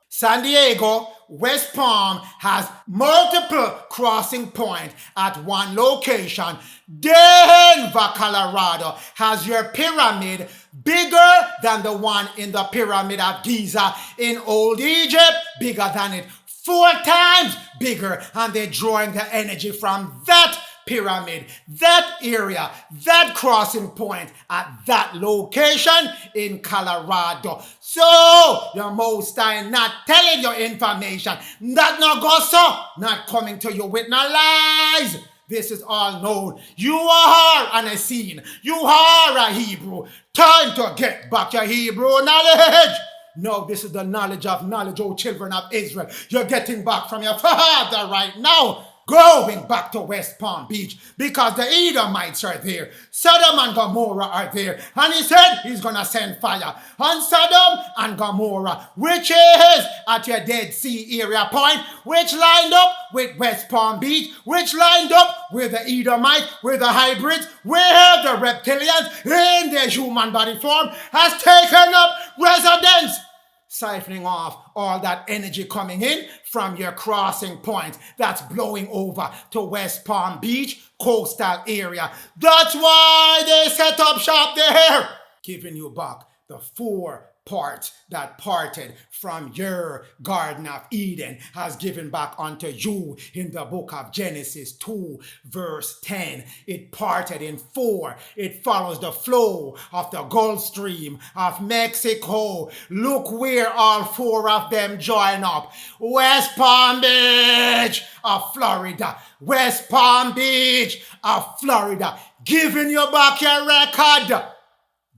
A: San Diego, West Palm has multiple crossing points at one location. Denver, Colorado has your pyramid bigger than the one in the Pyramid of Giza in Old Egypt, bigger than it, 4 times bigger, and they're drawing the energy from that pyramid, that area, that crossing point at that location in Colorado. So, the Most High not telling you information, that no go so, not coming to you with no lies. This is all known. You are an Essene. You are a Hebrew. Time to get back your Hebrew knowledge. No, this is the knowledge, O children of Israel. You're getting back from your father right now. Going back to West Palm Beach because the Edomites are there. Sodom and Gomorrah are there. And he said he's going to send fire on Sodom and Gomorrah, which is at your Dead Sea area point, which lined up with West Palm Beach, which lined up with the Edomites, with the hybrids, where the reptilians in their human body form has taken up residence. Siphoning off all that energy coming in from your crossing point that's blowing over to West Palm Beach coastal area. That's why they set up shop there, giving you back the 4 parts that parted from your Garden of Eden has given back unto you in the book of Genesis 2 verse 10. It parted in 4. It follows the flow of the Gulf Stream of Mexico. Look where all 4 of them join up. West Palm Beach of Florida. West Palm Beach of Florida. Giving you back your record.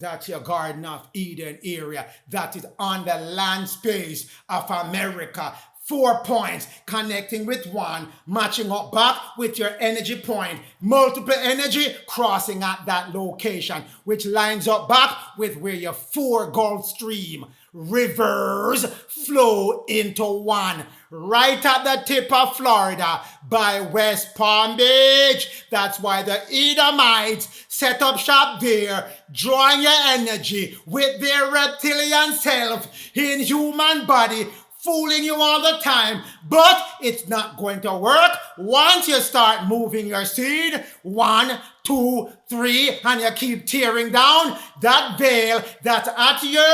A: That's your Garden of Eden area. That is on the land space of America. 4 points connecting with 1, matching up back with your energy point. Multiple energy crossing at that location, which lines up back with where your 4 Gulf Stream rivers flow into one. Right at the tip of Florida by West Palm Beach. That's why the Edomites set up shop there, drawing your energy with their reptilian self in human body, fooling you all the time. But it's not going to work once you start moving your seed. 1, 2, 3, and you keep tearing down that veil that's at your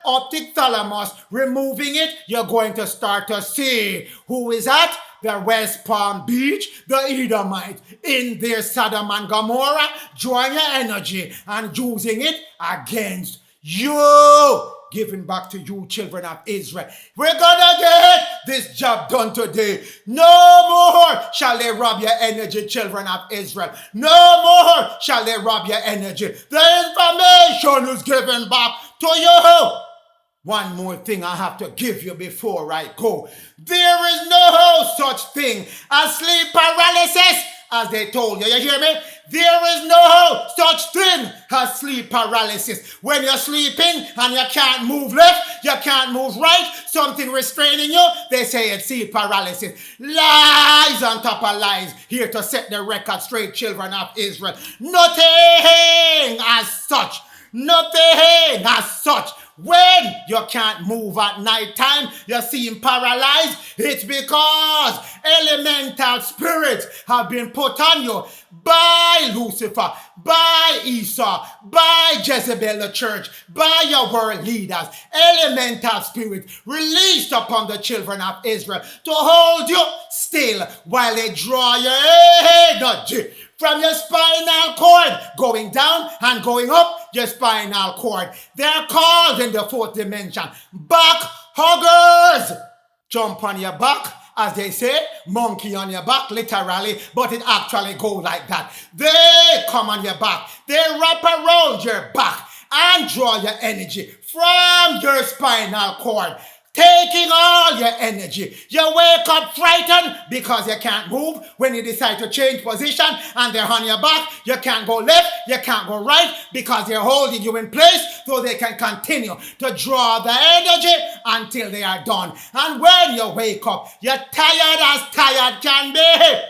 A: optic thalamus, removing it, you're going to start to see who is at the West Palm Beach, the Edomites, in their Sodom and Gomorrah, drawing your energy and using it against you, giving back to you, children of Israel. We're gonna get this job done today. No more shall they rob your energy, children of Israel. No more shall they rob your energy. The information is given back to you. One more thing I have to give you before I go. There is no such thing as sleep paralysis, as they told you. You hear me? There is no such thing as sleep paralysis. When you're sleeping and you can't move left, you can't move right, something restraining you, they say it's sleep paralysis. Lies on top of lies. Here to set the record straight, children of Israel. Nothing as such. Nothing as such. When you can't move at night time, you seem paralyzed, it's because elemental spirits have been put on you by Lucifer, by Esau, by Jezebel the church, by your world leaders. Elemental spirits released upon the children of Israel to hold you still while they draw your energy from your spinal cord, going down and going up your spinal cord. They're called in the fourth dimension back huggers. Jump on your back, as they say, monkey on your back, literally, but it actually goes like that. They come on your back, they wrap around your back and draw your energy from your spinal cord, taking all your energy. You wake up frightened because you can't move when you decide to change position and they're on your back. You can't go left, you can't go right because they're holding you in place so they can continue to draw the energy until they are done. And when you wake up, you're tired as tired can be.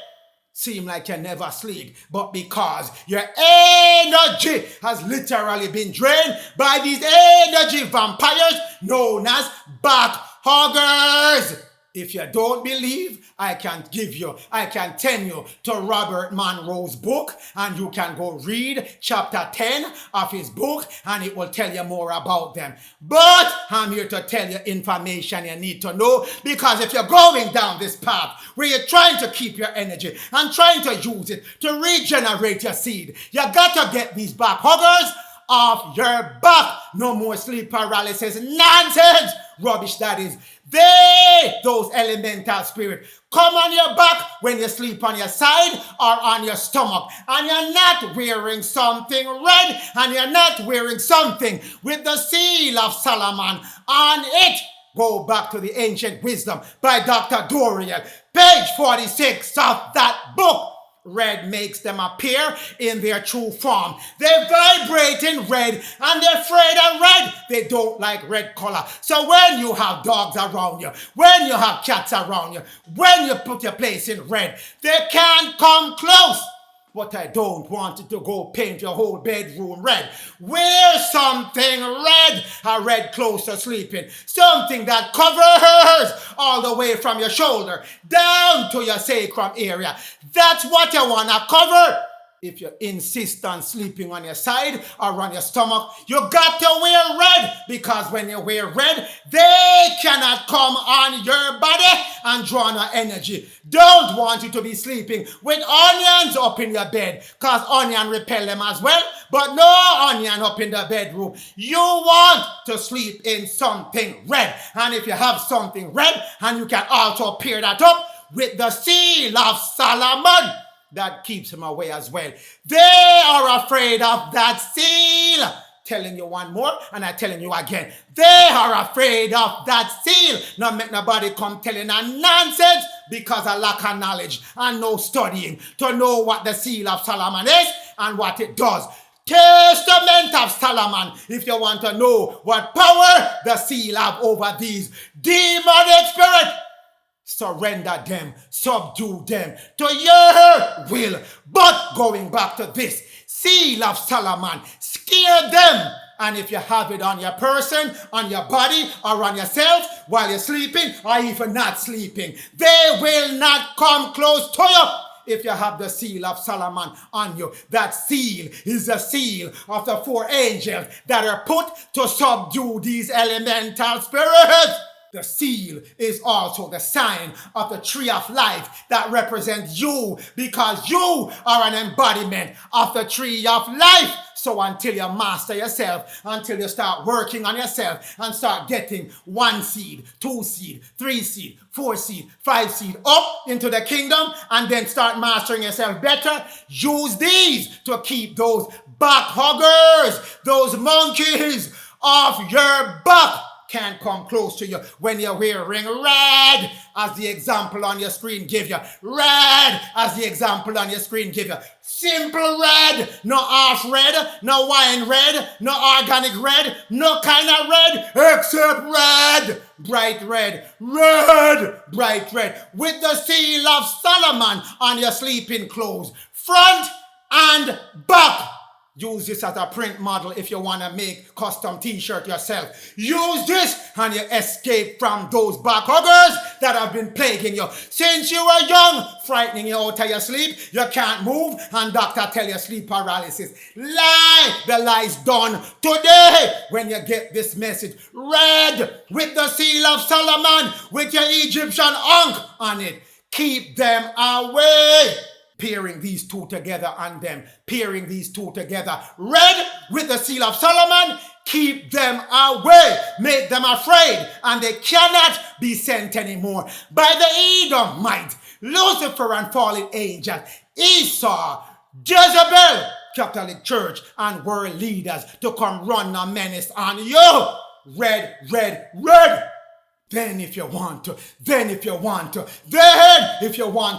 A: Seem like you never sleep, but because your energy has literally been drained by these energy vampires known as back huggers. If you don't believe, I can tell you to Robert Monroe's book, and you can go read chapter 10 of his book, and it will tell you more about them. But I'm here to tell you information you need to know, because if you're going down this path where you're trying to keep your energy and trying to use it to regenerate your seed, you got to get these back huggers off your back. No more sleep paralysis nonsense. Rubbish that is. Those elemental spirits, come on your back when you sleep on your side or on your stomach, and you're not wearing something red, and you're not wearing something with the seal of Solomon on it. Go back to the Ancient Wisdom by Dr. Dorian, page 46 of that book. Red makes them appear in their true form. They vibrate in red and they're afraid of red. They don't like red color. So when you have dogs around you, when you have cats around you, when you put your place in red, they can't come close. But I don't want you to go paint your whole bedroom red. Wear something red, a red clothes to sleep in. Something that covers all the way from your shoulder down to your sacrum area. That's what you want to cover. If you insist on sleeping on your side or on your stomach, you got to wear red, because when you wear red, they cannot come on your body and draw no energy. Don't want you to be sleeping with onions up in your bed, because onion repel them as well, but no onion up in the bedroom. You want to sleep in something red. And if you have something red, and you can also pair that up with the seal of Solomon, that keeps him away as well. They are afraid of that seal. Telling you one more, and I'm telling you again. They are afraid of that seal. Not make nobody come telling a nonsense, because I lack of knowledge and no studying to know what the seal of Solomon is and what it does. Testament of Solomon, if you want to know what power the seal have over these demonic spirits. Surrender them, subdue them to your will. But going back to this, seal of Solomon, scare them. And if you have it on your person, on your body, or on yourself while you're sleeping, or even not sleeping, they will not come close to you. If you have the seal of Solomon on you, that seal is the seal of the 4 angels that are put to subdue these elemental spirits. The seal is also the sign of the tree of life that represents you, because you are an embodiment of the tree of life. So until you master yourself, until you start working on yourself and start getting 1 seed, 2 seed, 3 seed, 4 seed, 5 seed up into the kingdom, and then start mastering yourself better, use these to keep those back huggers, those monkeys off your back. Can't come close to you when you're wearing red, as the example on your screen give you. Red, as the example on your screen give you. Simple red, no half red, no wine red, no organic red, no kind of red, except red, bright red, red, bright red, with the seal of Solomon on your sleeping clothes, front and back. Use this as a print model if you want to make custom t-shirt yourself. Use this and you escape from those back huggers that have been plaguing you since you were young, frightening you out of your sleep. You can't move and doctor tell you sleep paralysis. Lie! The lie's done today when you get this message. Red with the seal of Solomon with your Egyptian ankh on it. Keep them away. Pairing these two together on them. Pairing these two together. Red with the seal of Solomon. Keep them away. Make them afraid. And they cannot be sent anymore. By the Edomite, Lucifer and fallen angels, Esau, Jezebel, Catholic Church, and world leaders to come run a menace on you. Red, red, red. Then if you want to, then if you want to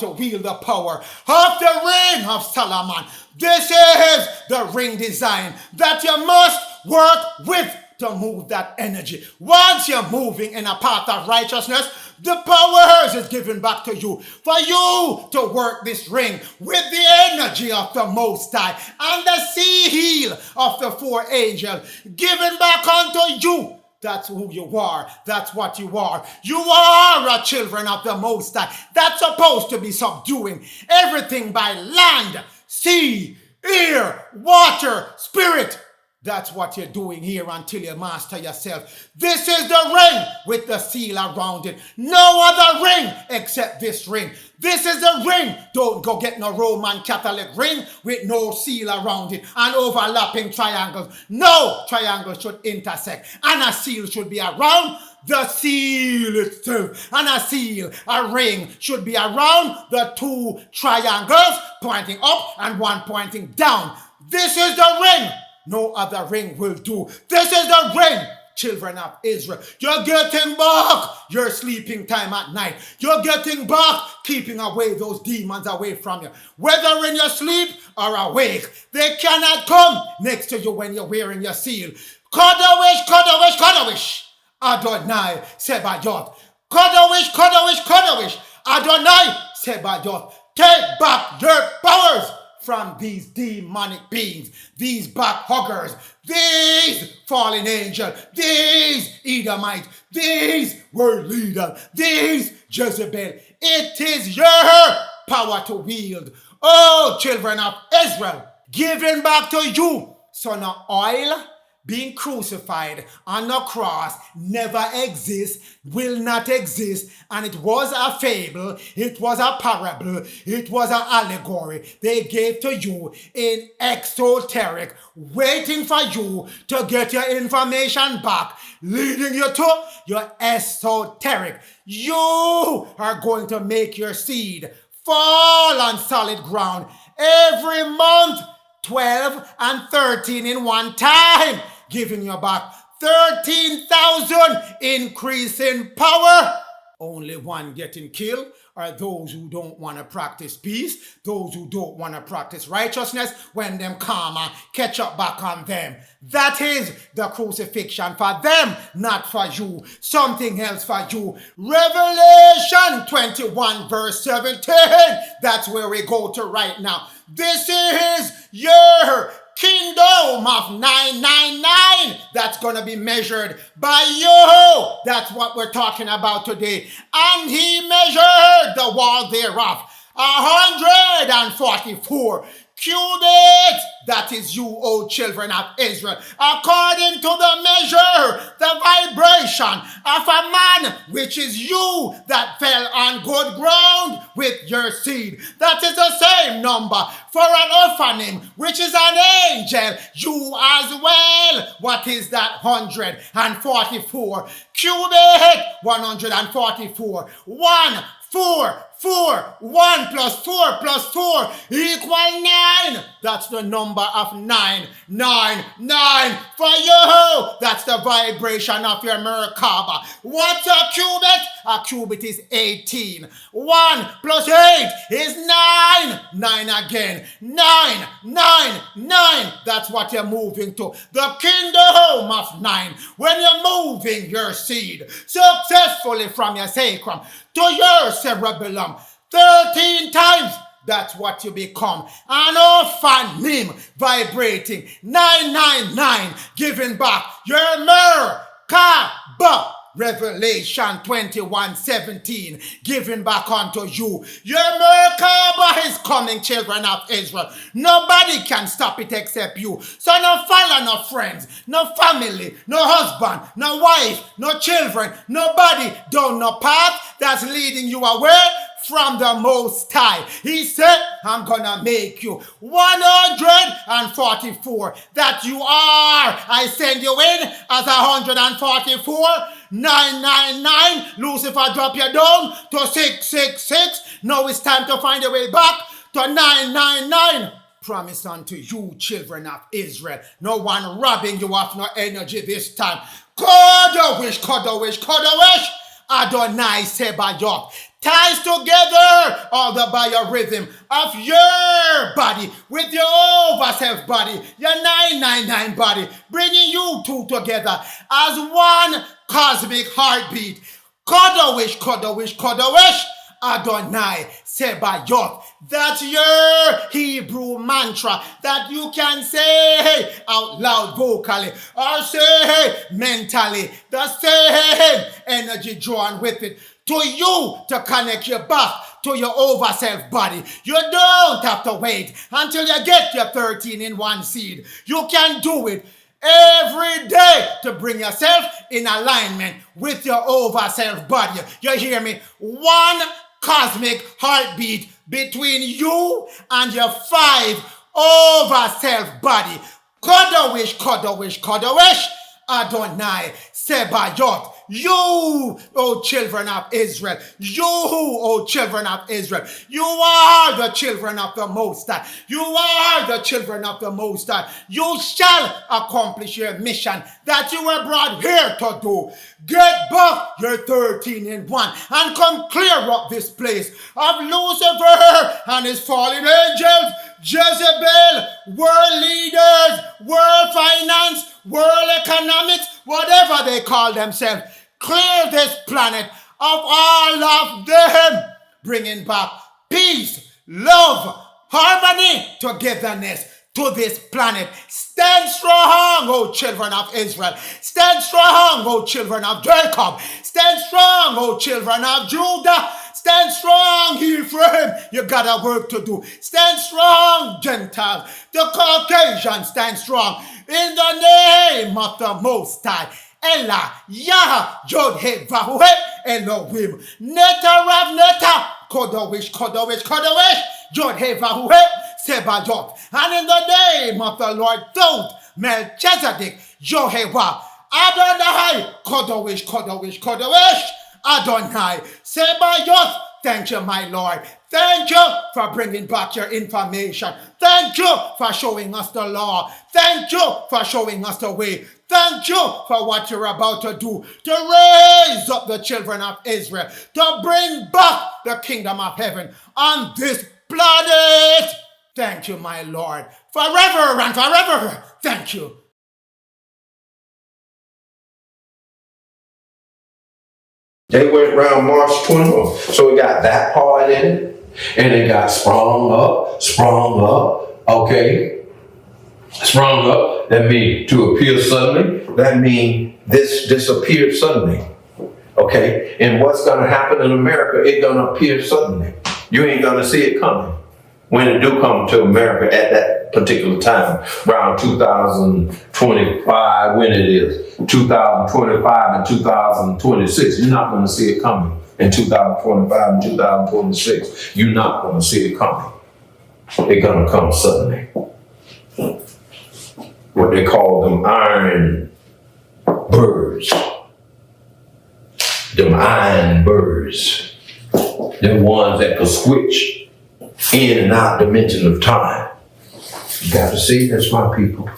A: wield the power of the ring of Solomon, this is the ring design that you must work with to move that energy. Once you're moving in a path of righteousness, the powers is given back to you for you to work this ring with the energy of the Most High and the seal of the 4 angels given back unto you. That's who you are. That's what you are. You are a children of the Most High. That's supposed to be subduing everything by land, sea, air, water, spirit. That's what you're doing here until you master yourself. This is the ring with the seal around it. No other ring except this ring. This is the ring. Don't go get no Roman Catholic ring with no seal around it and overlapping triangles. No triangle should intersect and a seal should be around the seal itself. And a seal, a ring, should be around the 2 triangles pointing up and one pointing down. This is the ring. No other ring will do. This is the ring, children of Israel. You're getting back your sleeping time at night. You're getting back keeping away those demons away from you. Whether in your sleep or awake, they cannot come next to you when you're wearing your seal. Kodawish, Kodawish, Kodawish. Adonai Sebayoth. Kodawish, Kodawish, Kodawish. Adonai Sebayoth. Take back your powers from these demonic beings, these back huggers, these fallen angels, these Edomites, these world leaders, these Jezebel. It is your power to wield. Oh, children of Israel, given back to you. So now oil being crucified on the cross never exists, will not exist, and it was a fable, it was a parable, it was an allegory they gave to you in exoteric, waiting for you to get your information back, leading you to your esoteric. You are going to make your seed fall on solid ground every month, 12 and 13 in one time, giving you back 13,000 increase in power. Only one getting killed are those who don't want to practice peace, those who don't want to practice righteousness when them karma catch up back on them. That is the crucifixion for them, not for you. Something else for you. Revelation 21 verse 17. That's where we go to right now. This is your kingdom of 999 that's going to be measured by you. That's what we're talking about today. And he measured the wall thereof 144 cubits. That is you, O children of Israel, according to the measure, the vibration of a man, which is you that fell on good ground with your seed. That is the same number for an orphanim, which is an angel, you as well. What is that? 144 cubit, 144, 1, 4, 4, 1 plus 4 plus 4 equal 9. That's the number of 9. 9, 9 for you. That's the vibration of your Merkaba. What's a cubit? A cubit is 18. 1 plus 8 is 9. 9 again. 9, 9, 9. That's what you're moving to. The kingdom of 9. When you're moving your seed successfully from your sacrum to your cerebellum 13 times, that's what you become. An orphanim vibrating 999, giving back your Merkaba. Revelation 21:17, giving back unto you. Your Merkaba is coming, children of Israel. Nobody can stop it except you. So no follow, no friends, no family, no husband, no wife, no children, nobody down no path that's leading you away from the Most High. He said, I'm gonna make you 144 that you are. I send you in as 144. 999. Lucifer drop you down to 666. Now it's time to find your way back to 999. Promise unto you, children of Israel. No one robbing you of no energy this time. Kodawish, Kodawish, Kodawish. Adonai Sebayot. Ties together all the biorhythm of your body with your overself body, your 999 body, bringing you two together as one cosmic heartbeat. Kodawish, Kodawish, Kodawish. Adonai Sebayot. That's your Hebrew mantra that you can say out loud vocally or say mentally. The same energy drawn with it to you to connect you back to your overself body. You don't have to wait until you get your 13 in one seed. You can do it every day to bring yourself in alignment with your overself body. You hear me? One cosmic heartbeat between you and your 5 overself body. Kodawish, Kodawish, Kodawish. Adonai Sebayot. You, O children of Israel. You, O children of Israel. You are the children of the Most High. You are the children of the Most High. You shall accomplish your mission that you were brought here to do. Get back your 13 in 1 and come clear up this place of Lucifer and his fallen angels, Jezebel, world leaders, world finance, world economics, whatever they call themselves. Clear this planet of all of them, bringing back peace, love, harmony, togetherness to this planet. Stand strong, O children of Israel. Stand strong, O children of Jacob. Stand strong, O children of Judah. Stand strong, Ephraim. You got a work to do. Stand strong, Gentiles. The Caucasians stand strong. In the name of the Most High. Ella, Yah, Jod, He, Vahu, Elohim. Neta, Rav, Neta. Kodawish, Kodawish, Kodawish. Jod, He, Vahu, Sebayot. And in the name of the Lord, Thoth, Melchizedek, Jehovah, Adonai, Kodawish, Kodawish, Kodawish. Adonai Sebayot. Thank you, my Lord. Thank you for bringing back your information. Thank you for showing us the law. Thank you for showing us the way. Thank you for what you're about to do to raise up the children of Israel, to bring back the kingdom of heaven on this planet. Thank you, my Lord, forever and forever. Thank you.
B: They went around March 21. So we got that part in it. And it got sprung up, okay? Sprung up, that means to appear suddenly. That means this disappeared suddenly, okay? And what's going to happen in America, it's going to appear suddenly. You ain't gonna see it coming. When it do come to America at that particular time, around 2025, when it is, 2025 and 2026, you're not gonna see it coming. In 2025 and 2026, you're not gonna see it coming. It's gonna come suddenly. What they call them iron birds. Them iron birds. Them ones that could switch in and out dimensions of time. You got to see this, my people.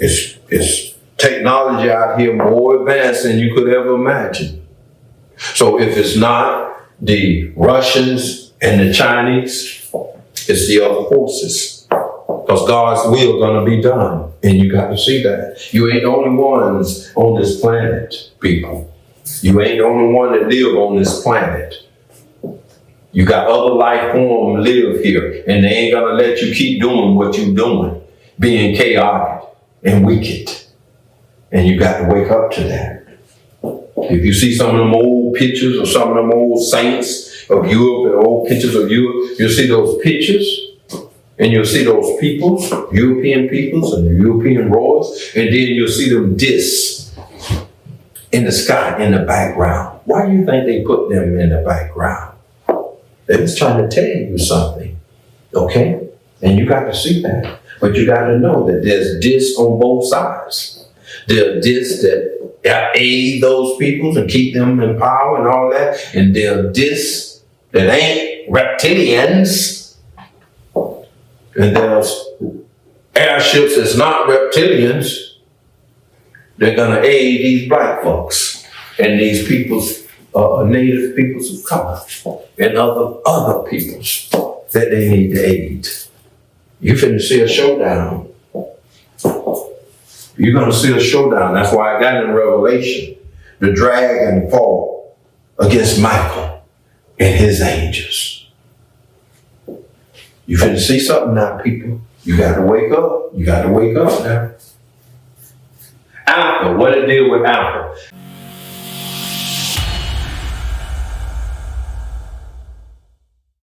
B: It's technology out here more advanced than you could ever imagine. So if it's not the Russians and the Chinese, it's the other forces. Because God's will gonna be done. And you got to see that. You ain't the only ones on this planet, people. You ain't the only one that live on this planet. You got other life forms live here, and they ain't gonna let you keep doing what you're doing, being chaotic and wicked. And you got to wake up to that. If you see some of them old pictures of some of them old saints of Europe and old pictures of Europe, you'll see those pictures, and you'll see those peoples, European peoples and the European royals, and then you'll see them discs in the sky in the background. Why do you think they put them in the background? They was trying to tell you something, okay? And you got to see that. But you got to know that there's discs on both sides. There are discs that aid those peoples and keep them in power and all that. And there are discs that ain't reptilians. And there's airships that's not reptilians. They're going to aid these black folks and these peoples, native peoples of color and other peoples that they need to aid. You finna see a showdown. You're gonna see a showdown. That's why I got in Revelation, the dragon fought against Michael and his angels. You finna see something now, people. You gotta wake up. You gotta wake up now. Alpha, what it did with Alpha?